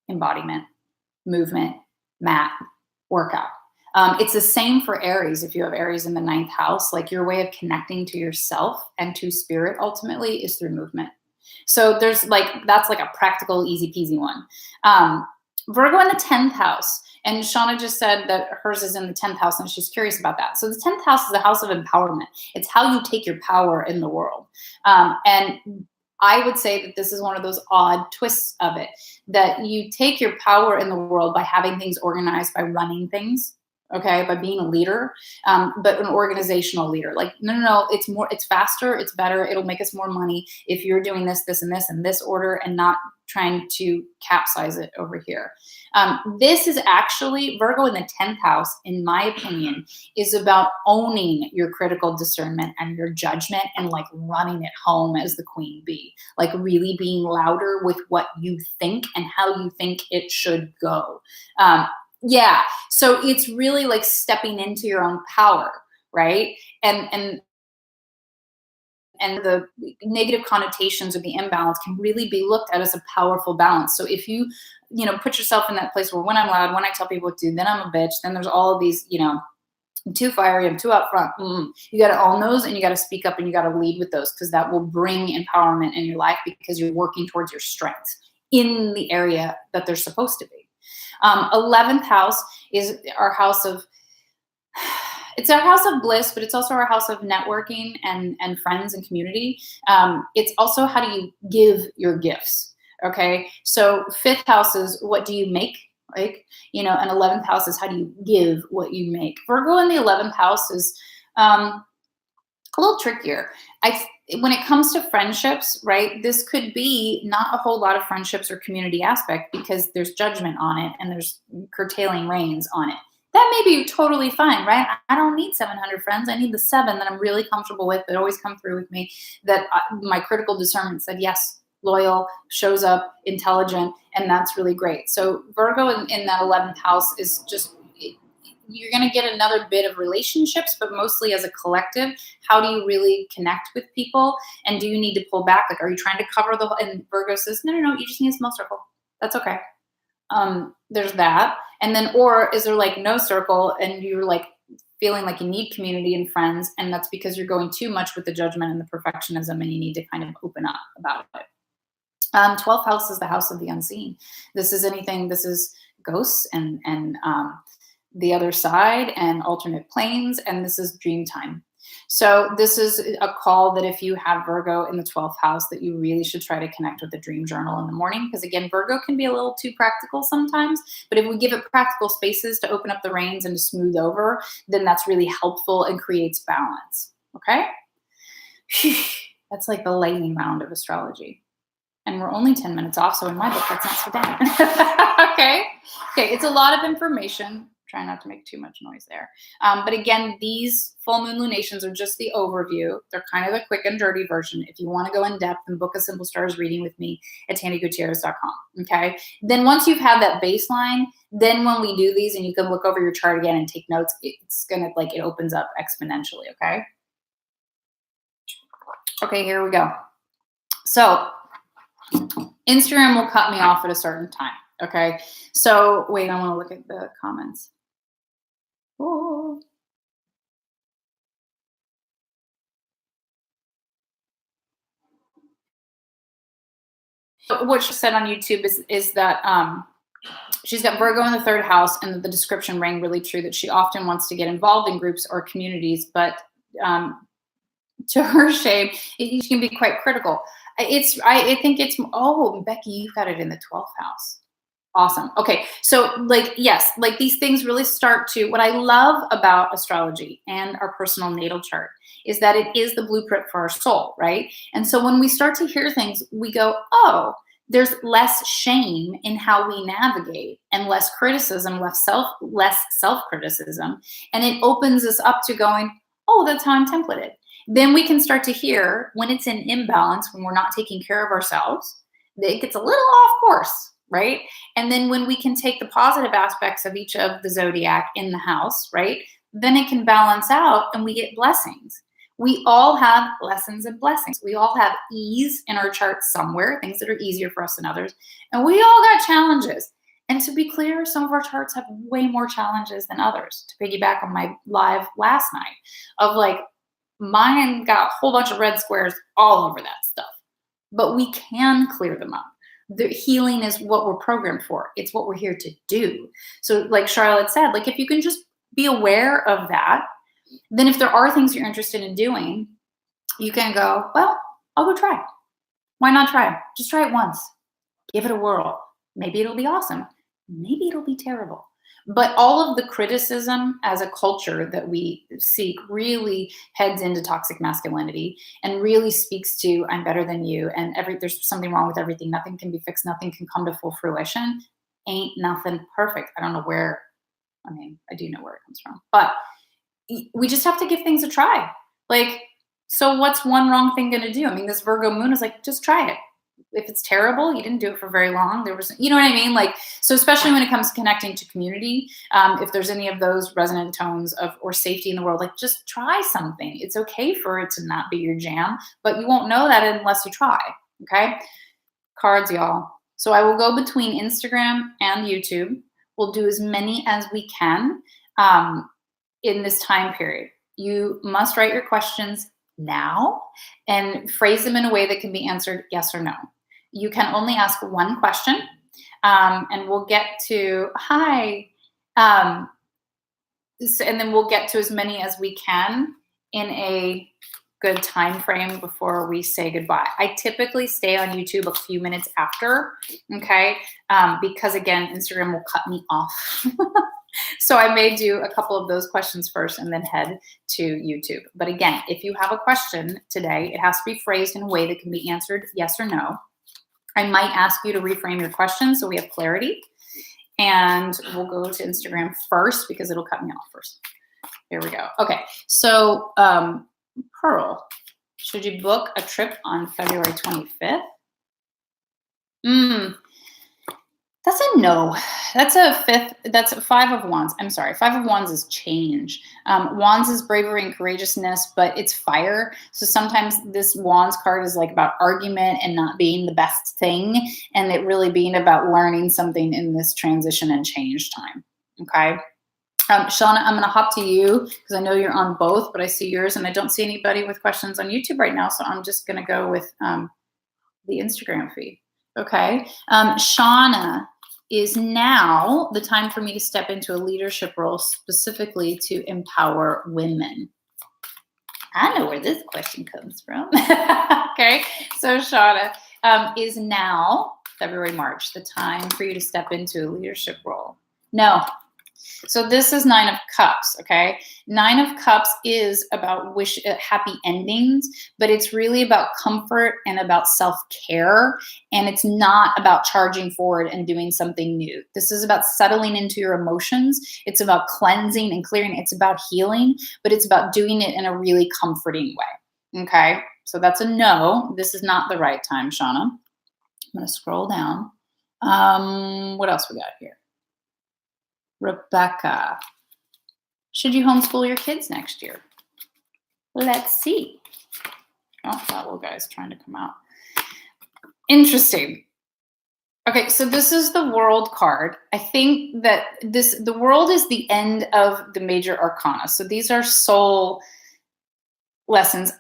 embodiment, movement, mat, workout. It's the same for Aries. If you have Aries in the ninth house, like your way of connecting to yourself and to spirit ultimately is through movement. So that's like a practical, easy peasy one. Virgo in the 10th house. And Shauna just said that hers is in the 10th house and she's curious about that. So the 10th house is the house of empowerment. It's how you take your power in the world. And I would say that this is one of those odd twists of it, that you take your power in the world by having things organized, by running things. okay, by being a leader, but an organizational leader. Like, no, no, no, it's more, it's faster, it's better, it'll make us more money if you're doing this, this, and this in this order and not trying to capsize it over here. This is actually Virgo in the 10th house, in my opinion, is about owning your critical discernment and your judgment and like running it home as the queen bee, like really being louder with what you think and how you think it should go. Yeah. So it's really like stepping into your own power, right? And the negative connotations of the imbalance can really be looked at as a powerful balance. So if you, put yourself in that place where when I'm loud, when I tell people what to do, then I'm a bitch, then there's all of these, I'm too fiery, I'm too up front. You got to own those and you got to speak up and you got to lead with those, because that will bring empowerment in your life because you're working towards your strengths in the area that they're supposed to be. 11th house is our house of, it's our house of bliss, but it's also our house of networking and friends and community. It's also how do you give your gifts, okay? So 5th house is what do you make, like, and 11th house is how do you give what you make. Virgo in the 11th house is a little trickier. When it comes to friendships, right, this could be not a whole lot of friendships or community aspect because there's judgment on it and there's curtailing reins on it. That may be totally fine, right? I don't need 700 friends. I need the 7 that I'm really comfortable with, that always come through with me, that my critical discernment said, yes, loyal, shows up, intelligent, and that's really great. So Virgo in that 11th house is just, you're going to get another bit of relationships, but mostly as a collective. How do you really connect with people? And do you need to pull back? Like, are you trying to cover the whole, and Virgo says, no, you just need a small circle. That's okay. There's that. And then, or is there like no circle and you're like feeling like you need community and friends, and that's because you're going too much with the judgment and the perfectionism and you need to kind of open up about it. 12th house is the house of the unseen. This is ghosts and the other side and alternate planes, and this is dream time. So this is a call that if you have Virgo in the 12th house, that you really should try to connect with the dream journal in the morning, because again, Virgo can be a little too practical sometimes, but if we give it practical spaces to open up the reins and to smooth over, then that's really helpful and creates balance. Okay. That's like the lightning round of astrology. And we're only 10 minutes off, so in my book, that's not so bad. Okay. It's a lot of information. Try not to make too much noise there. But again, these full moon lunations are just the overview. They're kind of the quick and dirty version. If you want to go in depth and book a Simple Stars reading with me at tannygutierrez.com. Okay. Then once you've had that baseline, then when we do these and you can look over your chart again and take notes, it's going to it opens up exponentially. Okay, here we go. So Instagram will cut me off at a certain time. Okay. So wait, I want to look at the comments. Oh. What she said on YouTube is that she's got Virgo in the 3rd house, and the description rang really true, that she often wants to get involved in groups or communities, but to her shame, it can be quite critical. I think it's, Becky, you've got it in the 12th house. Awesome. Okay. So yes, these things really start to, what I love about astrology and our personal natal chart is that it is the blueprint for our soul, right? And so when we start to hear things, we go, oh, there's less shame in how we navigate and less criticism, less self-criticism. And it opens us up to going, oh, that's how I'm templated. Then we can start to hear when it's in imbalance, when we're not taking care of ourselves, it gets a little off course. Right? And then when we can take the positive aspects of each of the zodiac in the house, right? Then it can balance out and we get blessings. We all have lessons and blessings. We all have ease in our charts somewhere, things that are easier for us than others. And we all got challenges. And to be clear, some of our charts have way more challenges than others. To piggyback on my live last night of mine got a whole bunch of red squares all over that stuff. But we can clear them up. The healing is what we're programmed for. It's what we're here to do. So like Charlotte said, if you can just be aware of that, then if there are things you're interested in doing, you can go, well, I'll go try. Why not try? Just try it once. Give it a whirl. Maybe it'll be awesome. Maybe it'll be terrible. But all of the criticism as a culture that we seek really heads into toxic masculinity and really speaks to I'm better than you and there's something wrong with everything. Nothing can be fixed. Nothing can come to full fruition. Ain't nothing perfect. I don't know where. I mean, I do know where it comes from, but we just have to give things a try. Like, so what's one wrong thing going to do? I mean, this Virgo moon is like, just try it. If it's terrible, you didn't do it for very long. There was, you know what I mean? Like, so especially when it comes to connecting to community, if there's any of those resonant tones of or safety in the world, like just try something. It's okay for it to not be your jam, but you won't know that unless you try. Okay. Cards, y'all. So I will go between Instagram and YouTube. We'll do as many as we can in this time period. You must write your questions now and phrase them in a way that can be answered yes or no. You can only ask one question, and we'll get to hi, and then we'll get to as many as we can in a good time frame before we say goodbye. I typically stay on YouTube a few minutes after, okay, because again, Instagram will cut me off. So I may do a couple of those questions first and then head to YouTube. But again, if you have a question today, it has to be phrased in a way that can be answered yes or no. I might ask you to reframe your question so we have clarity. And we'll go to Instagram first because it'll cut me off first. Here we go. Okay, so Pearl, should you book a trip on February 25th? That's a no. That's a 5 of Wands. I'm sorry. 5 of Wands is change. Wands is bravery and courageousness, but it's fire. So sometimes this Wands card is like about argument and not being the best thing, and it really being about learning something in this transition and change time. Okay. Shauna, I'm going to hop to you because I know you're on both, but I see yours and I don't see anybody with questions on YouTube right now. So I'm just going to go with the Instagram feed. Okay. Shauna, is now the time for me to step into a leadership role specifically to empower women? I know where this question comes from. Okay, so Shauna, is now, February, March, the time for you to step into a leadership role? No. So this is 9 of Cups, okay? 9 of Cups is about happy endings, but it's really about comfort and about self-care, and it's not about charging forward and doing something new. This is about settling into your emotions. It's about cleansing and clearing. It's about healing, but it's about doing it in a really comforting way, okay? So that's a no. This is not the right time, Shauna. I'm going to scroll down. What else we got here? Rebecca, should you homeschool your kids next year? Let's see. Oh, that little guy's trying to come out. Interesting. Okay, so this is the World card. I think that the World is the end of the major arcana. So these are soul lessons.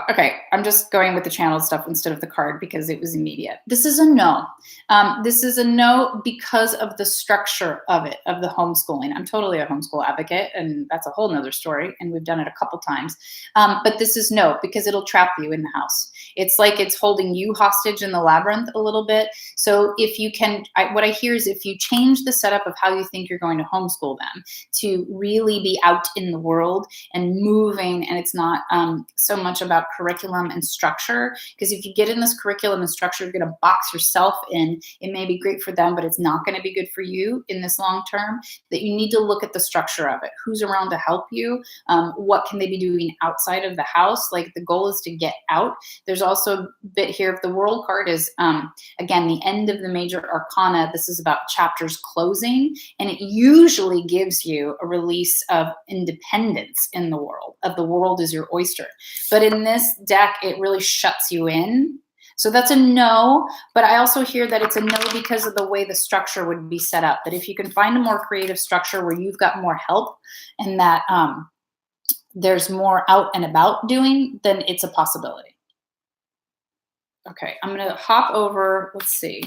Okay, I'm just going with the channeled stuff instead of the card because it was immediate. This is a no. This is a no because of the structure of it, of the homeschooling. I'm totally a homeschool advocate, and that's a whole nother story, and we've done it a couple times. But this is no, because it'll trap you in the house. It's like it's holding you hostage in the labyrinth a little bit. So if you can, what I hear is if you change the setup of how you think you're going to homeschool them to really be out in the world and moving, and it's not so much about curriculum and structure, because if you get in this curriculum and structure, you're going to box yourself in. It may be great for them, but it's not going to be good for you in this long term. That you need to look at the structure of it. Who's around to help you? What can they be doing outside of the house? Like the goal is to get out. There's also a bit here. If the World card is, again, the end of the major arcana, this is about chapters closing, and it usually gives you a release of independence in the world, of the world is your oyster. But in this deck, it really shuts you in. So that's a no, but I also hear that it's a no because of the way the structure would be set up. That if you can find a more creative structure where you've got more help and that there's more out and about doing, then it's a possibility. Okay, I'm going to hop over. Let's see.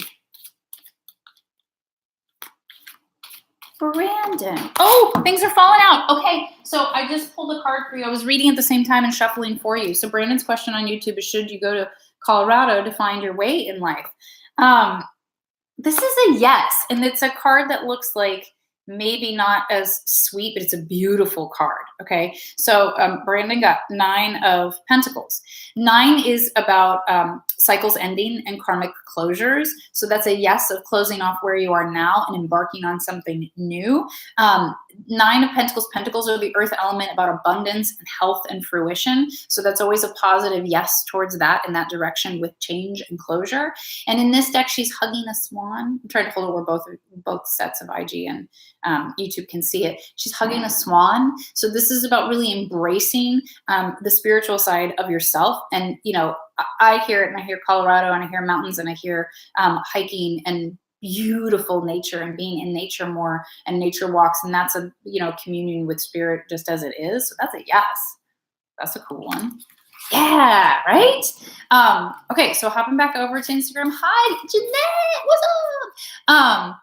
Brandon. Oh, things are falling out. Okay, so I just pulled a card for you. I was reading at the same time and shuffling for you. So Brandon's question on YouTube is, should you go to Colorado to find your way in life? This is a yes, and it's a card that looks like maybe not as sweet, but it's a beautiful card. Okay. So Brandon got 9 of Pentacles. 9 is about cycles ending and karmic closures. So that's a yes of closing off where you are now and embarking on something new. 9 of Pentacles. Pentacles are the earth element, about abundance and health and fruition. So that's always a positive yes towards that in that direction with change and closure. And in this deck, she's hugging a swan. I'm trying to hold it where both sets of IG and YouTube can see it. She's hugging a swan. So this is about really embracing the spiritual side of yourself. And, you know, I hear it, and I hear Colorado, and I hear mountains, and I hear hiking and beautiful nature and being in nature more, and nature walks. And that's a, you know, communion with spirit just as it is. So that's a yes. That's a cool one. Yeah, right? Okay, so hopping back over to Instagram. Hi, Jeanette, what's up?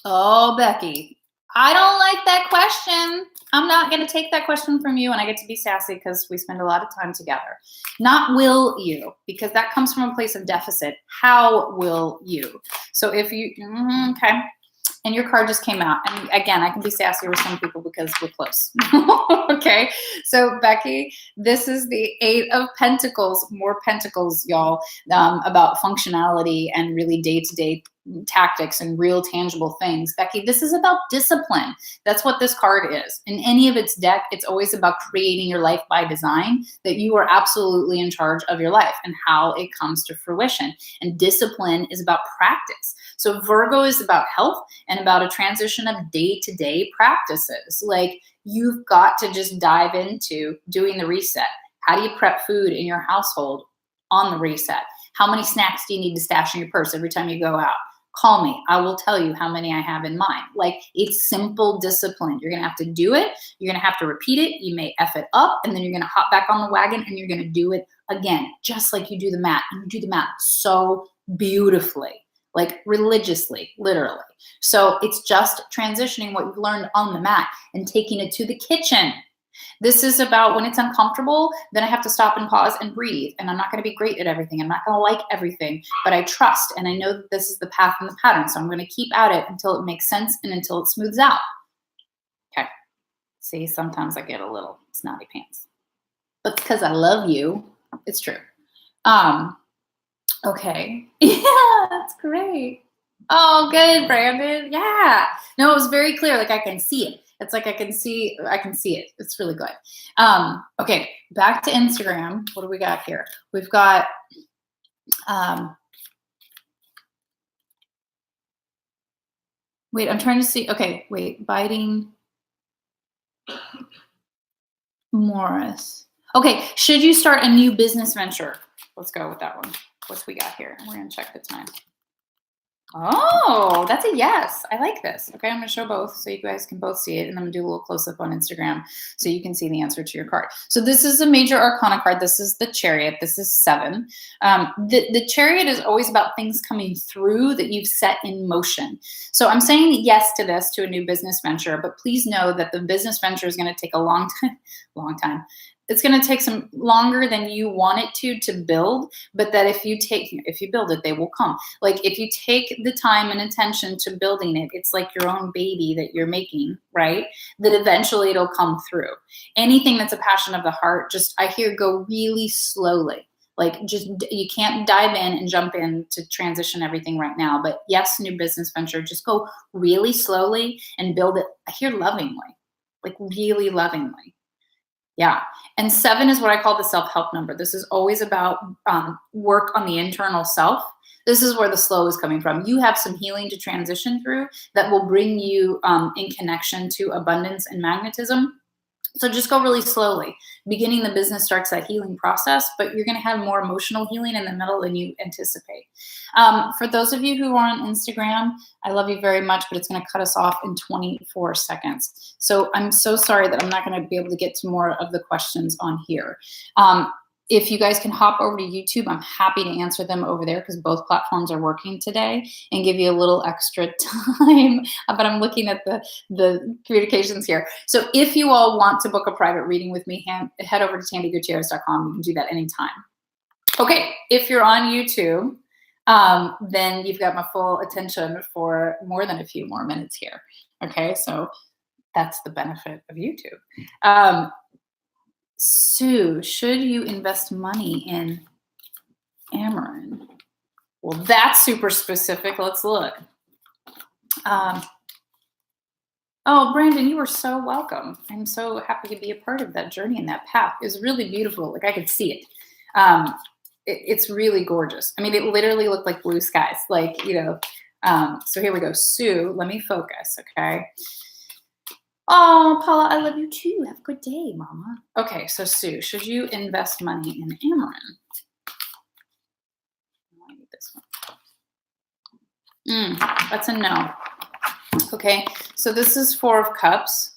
Oh, Becky, I don't like that question. I'm not going to take that question from you, and I get to be sassy because we spend a lot of time together. Not will you, because that comes from a place of deficit. How will you? So if you, okay. And your card just came out. And again, I can be sassy with some people because we're close. Okay. So Becky, this is the 8 of Pentacles, more Pentacles, y'all, about functionality and really day-to-day tactics and real tangible things. Becky, this is about discipline. That's what this card is. In any of its deck, it's always about creating your life by design, that you are absolutely in charge of your life and how it comes to fruition. And discipline is about practice. So Virgo is about health and about a transition of day-to-day practices. Like, you've got to just dive into doing the reset. How do you prep food in your household on the reset? How many snacks do you need to stash in your purse every time you go out? Call me. I will tell you how many I have in mind. Like, it's simple discipline. You're going to have to do it. You're going to have to repeat it. You may F it up, and then you're going to hop back on the wagon and you're going to do it again, just like you do the mat. And you do the mat so beautifully, like religiously, literally. So it's just transitioning what you've learned on the mat and taking it to the kitchen. This is about when it's uncomfortable, then I have to stop and pause and breathe. And I'm not going to be great at everything. I'm not going to like everything, but I trust. And I know that this is the path and the pattern. So I'm going to keep at it until it makes sense and until it smooths out. Okay. See, sometimes I get a little snotty pants, but because I love you, it's true. Okay. Yeah, that's great. Oh, good, Brandon. Yeah. No, it was very clear. Like, I can see it. It's like I can see it. It's really good. Okay, back to Instagram. What do we got here? We've got wait, I'm trying to see. Okay, wait, biting Morris. Okay, should you start a new business venture? Let's go with that one. What's we got here? We're gonna check the time. Oh, that's a yes. I like this. Okay, I'm going to show both so you guys can both see it, and I'm going to do a little close-up on Instagram so you can see the answer to your card. So this is a major arcana card. This is the Chariot. This is 7. The Chariot is always about things coming through that you've set in motion. So I'm saying yes to this, to a new business venture, but please know that the business venture is going to take a long time. It's going to take some longer than you want it to build, but that if you build it, they will come. Like, if you take the time and attention to building it, it's like your own baby that you're making, right? That eventually it'll come through. Anything that's a passion of the heart, just, I hear, go really slowly. Like, just, you can't dive in and jump in to transition everything right now. But yes, new business venture, just go really slowly and build it. I hear lovingly, like really lovingly. Yeah. And 7 is what I call the self-help number. This is always about work on the internal self. This is where the slow is coming from. You have some healing to transition through that will bring you in connection to abundance and magnetism. So just go really slowly. Beginning the business starts that healing process, but you're going to have more emotional healing in the middle than you anticipate. For those of you who are on Instagram, I love you very much, but it's going to cut us off in 24 seconds. So I'm so sorry that I'm not going to be able to get to more of the questions on here. If you guys can hop over to YouTube, I'm happy to answer them over there because both platforms are working today and give you a little extra time. But I'm looking at the communications here. So if you all want to book a private reading with me, head over to tandygutierrez.com. You can do that anytime. Okay, if you're on YouTube, then you've got my full attention for more than a few more minutes here. Okay, so that's the benefit of YouTube. Um, Sue, should you invest money in Amarin? Well, that's super specific. Let's look. Um, oh, Brandon, you are so welcome. I'm so happy to be a part of that journey and that path. It was really beautiful. Like I could see it. Um, it's really gorgeous. I mean, it literally looked like blue skies. Like, so here we go. Sue, let me focus, okay? Oh, Paula, I love you too. Have a good day, mama. Okay, so Sue, should you invest money in Amarin? I need this one. That's a no. Okay, so this is Four of Cups.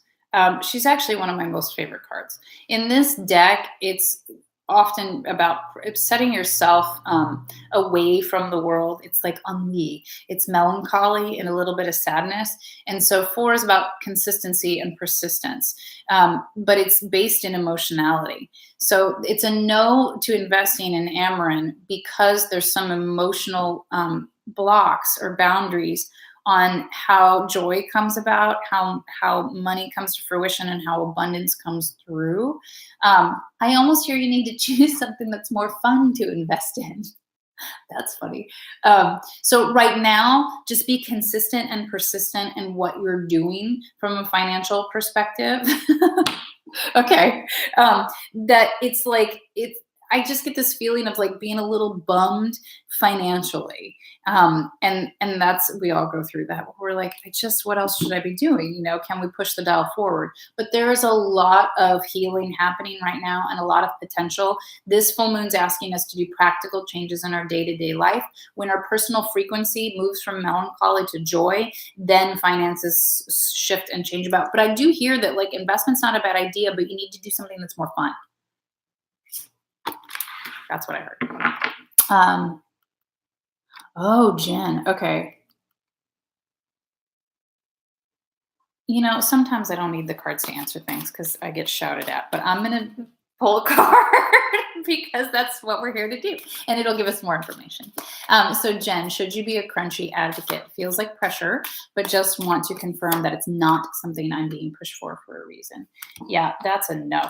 She's actually one of my most favorite cards. In this deck, it's often about setting yourself away from the world. It's like ennui. It's melancholy and a little bit of sadness. And so four is about consistency and persistence, but it's based in emotionality. So it's a no to investing in Amarin because there's some emotional blocks or boundaries on how joy comes about, how money comes to fruition, and how abundance comes through. I almost hear you need to choose something that's more fun to invest in. That's funny. So right now, just be consistent and persistent in what you're doing from a financial perspective. Okay. That it's like I just get this feeling of like being a little bummed financially. And that's, we all go through that. We're like, what else should I be doing? Can we push the dial forward? But there is a lot of healing happening right now and a lot of potential. This full moon's asking us to do practical changes in our day-to-day life. When our personal frequency moves from melancholy to joy, then finances shift and change about. But I do hear that like investment's not a bad idea, but you need to do something that's more fun. That's what I heard. Oh, Jen. Okay. Sometimes I don't need the cards to answer things because I get shouted at, but I'm going to pull a card because that's what we're here to do. And it'll give us more information. So Jen, should you be a crunchy advocate? Feels like pressure, but just want to confirm that it's not something I'm being pushed for a reason. Yeah, that's a no.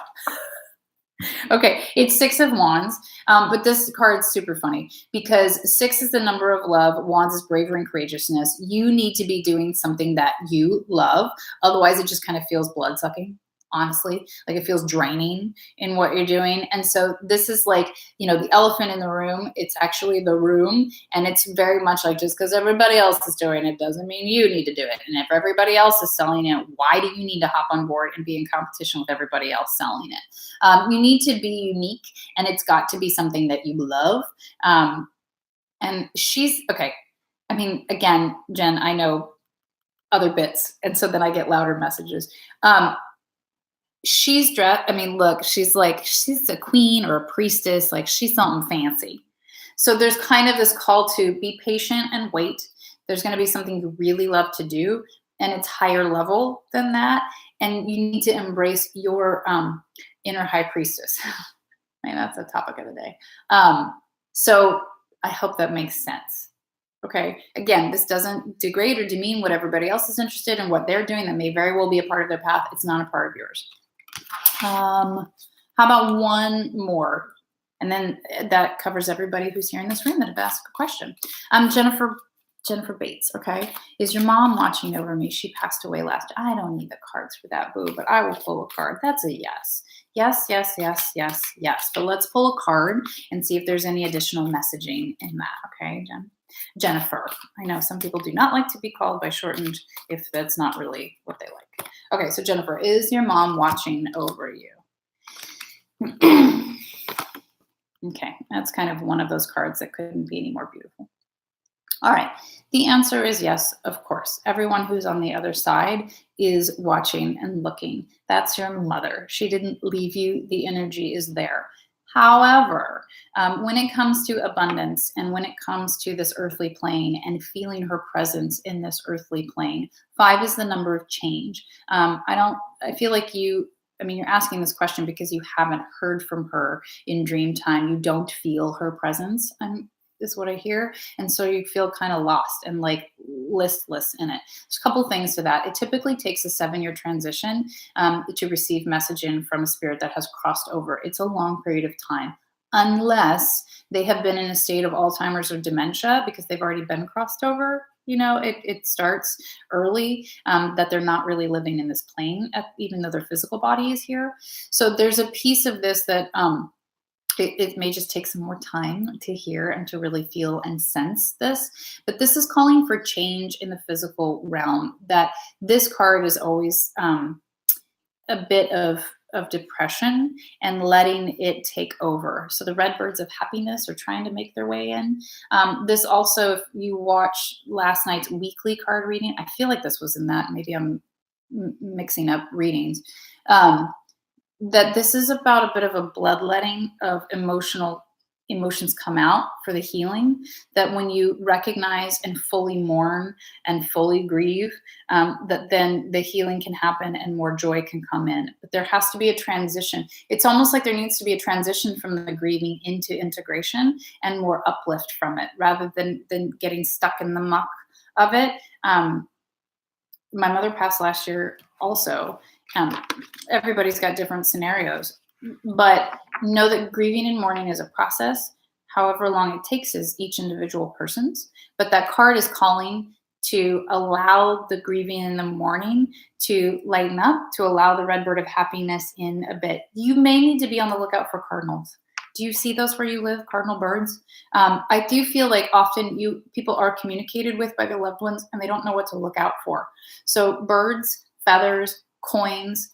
Okay, it's Six of Wands, but this card's super funny because six is the number of love, wands is bravery and courageousness. You need to be doing something that you love. Otherwise, it just kind of feels blood-sucking, honestly. Like it feels draining in what you're doing. And so this is like, the elephant in the room. It's actually the room. And it's very much like just because everybody else is doing it doesn't mean you need to do it. And if everybody else is selling it, why do you need to hop on board and be in competition with everybody else selling it? You need to be unique, and it's got to be something that you love. And she's okay. I mean, again, Jen, I know other bits. And so then I get louder messages. She's dressed, I mean, look, she's a queen or a priestess, like she's something fancy. So there's kind of this call to be patient and wait. There's going to be something you really love to do, and it's higher level than that. And you need to embrace your inner high priestess. I mean, that's the topic of the day. So I hope that makes sense. Okay. Again, this doesn't degrade or demean what everybody else is interested in, what they're doing. That may very well be a part of their path. It's not a part of yours. How about one more? And then that covers everybody who's here in this room that have asked a question. Jennifer Bates, okay? Is your mom watching over me? She passed away last. I don't need the cards for that, boo, but I will pull a card. That's a yes. Yes, yes, yes, yes, yes. But let's pull a card and see if there's any additional messaging in that, okay, Jennifer. I know some people do not like to be called by shortened if that's not really what they like. Okay, so Jennifer, is your mom watching over you? Okay, that's kind of one of those cards that couldn't be any more beautiful. All right, the answer is yes, of course. Everyone who's on the other side is watching and looking. That's your mother. She didn't leave you. The energy is there. However, when it comes to abundance and when it comes to this earthly plane and feeling her presence in this earthly plane, 5 is the number of change. I feel like you're asking this question because you haven't heard from her in dream time. You don't feel her presence. is what I hear. And so you feel kind of lost and like listless in it. There's a couple things to that. It typically takes a 7-year transition to receive messaging from a spirit that has crossed over. It's a long period of time, unless they have been in a state of Alzheimer's or dementia because they've already been crossed over. It starts early, that they're not really living in this plane, even though their physical body is here. So there's a piece of this that it may just take some more time to hear and to really feel and sense this. But this is calling for change in the physical realm. That this card is always a bit of depression and letting it take over. So the red birds of happiness are trying to make their way in. This also, if you watch last night's weekly card reading, I feel like this was in that. Maybe I'm mixing up readings. That this is about a bit of a bloodletting of emotions come out for the healing. That when you recognize and fully mourn and fully grieve, that then the healing can happen and more joy can come in. But there has to be a transition. It's almost like there needs to be a transition from the grieving into integration and more uplift from it, rather than getting stuck in the muck of it. My mother passed last year also. Everybody's got different scenarios, but know that grieving and mourning is a process. However long it takes is each individual person's. But that card is calling to allow the grieving and the mourning to lighten up, to allow the red bird of happiness in a bit. You may need to be on the lookout for cardinals. Do you see those where you live, cardinal birds? I do feel like often people are communicated with by their loved ones and they don't know what to look out for. So birds, feathers, coins,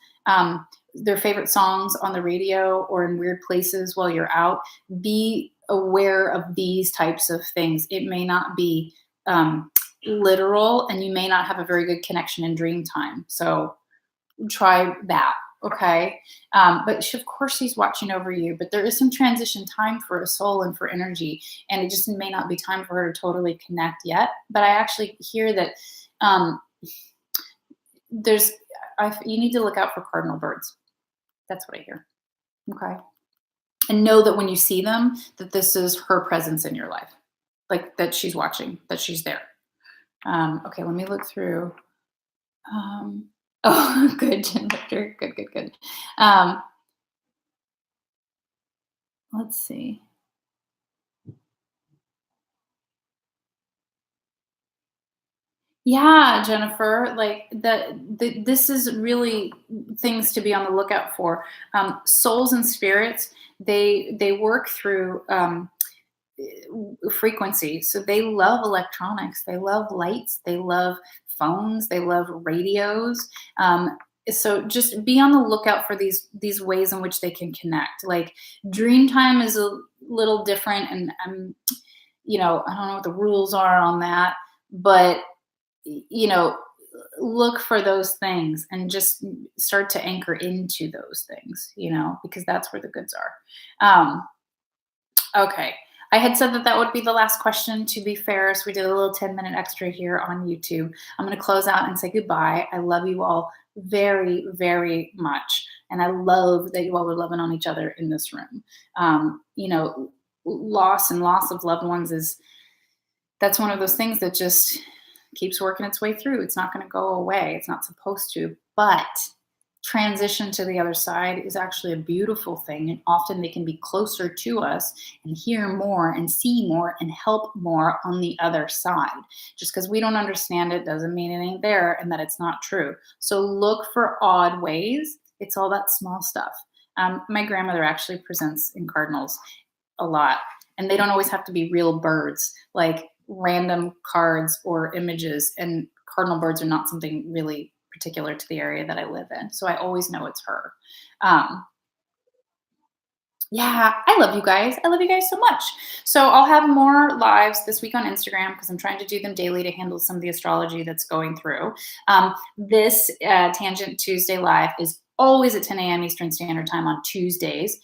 their favorite songs on the radio or in weird places while you're out. Be aware of these types of things. It may not be literal, and you may not have a very good connection in dream time. So try that. Okay. But of course she's watching over you, but there is some transition time for a soul and for energy. And it just may not be time for her to totally connect yet. But I actually hear that you need to look out for cardinal birds. That's what I hear. Okay. And know that when you see them, that this is her presence in your life. Like that she's watching, that she's there. Okay, let me look through. Oh, good, Jennifer. Good. Let's see. Yeah, Jennifer, like this is really things to be on the lookout for. Souls and spirits, they work through frequency. So they love electronics, they love lights, they love phones, they love radios. So just be on the lookout for these ways in which they can connect. Like dream time is a little different, and I don't know what the rules are on that, but look for those things and just start to anchor into those things, because that's where the goods are. Okay. I had said that would be the last question, to be fair. So we did a little 10-minute extra here on YouTube. I'm going to close out and say goodbye. I love you all very, very much. And I love that you all are loving on each other in this room. Loss of loved ones that's one of those things that just keeps working its way through. It's not going to go away. It's not supposed to, but transition to the other side is actually a beautiful thing. And often they can be closer to us and hear more and see more and help more on the other side. Just because we don't understand it doesn't mean it ain't there and that it's not true. So look for odd ways. It's all that small stuff. My grandmother actually presents in cardinals a lot, and they don't always have to be real birds, like random cards or images. And cardinal birds are not something really particular to the area that I live in. So I always know it's her. Yeah, I love you guys. I love you guys so much. So I'll have more lives this week on Instagram because I'm trying to do them daily to handle some of the astrology that's going through. This Tangent Tuesday live is always at 10 a.m. Eastern Standard Time on Tuesdays.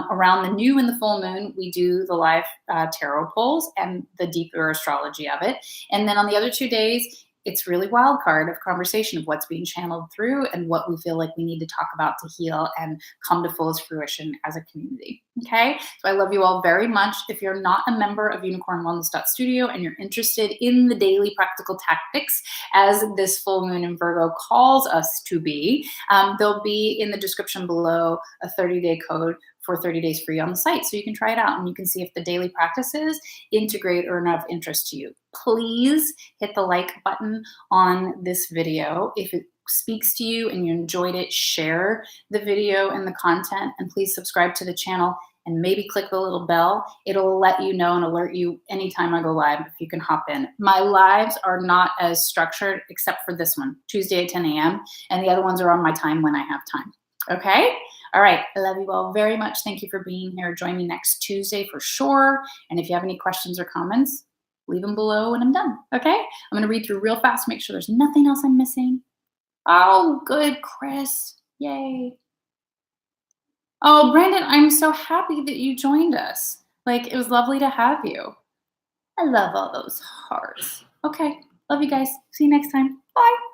Around the new and the full moon, we do the live tarot polls and the deeper astrology of it. And then on the other 2 days, it's really wild card of conversation of what's being channeled through and what we feel like we need to talk about to heal and come to fullest fruition as a community. Okay. So I love you all very much. If you're not a member of UnicornWellness.Studio and you're interested in the daily practical tactics as this full moon in Virgo calls us to be, there'll be in the description below a 30-day code for 30 days free on the site. So you can try it out and you can see if the daily practices integrate or are of interest to you. Please hit the like button on this video. If it speaks to you and you enjoyed it, share the video and the content, and please subscribe to the channel and maybe click the little bell. It'll let you know and alert you anytime I go live if you can hop in. My lives are not as structured except for this one, Tuesday at 10 a.m. And the other ones are on my time when I have time. Okay? All right. I love you all very much. Thank you for being here. Join me next Tuesday for sure. And if you have any questions or comments, leave them below when I'm done. Okay? I'm going to read through real fast, make sure there's nothing else I'm missing. Oh, good, Chris. Yay. Oh, Brandon, I'm so happy that you joined us. Like, it was lovely to have you. I love all those hearts. Okay. Love you guys. See you next time. Bye.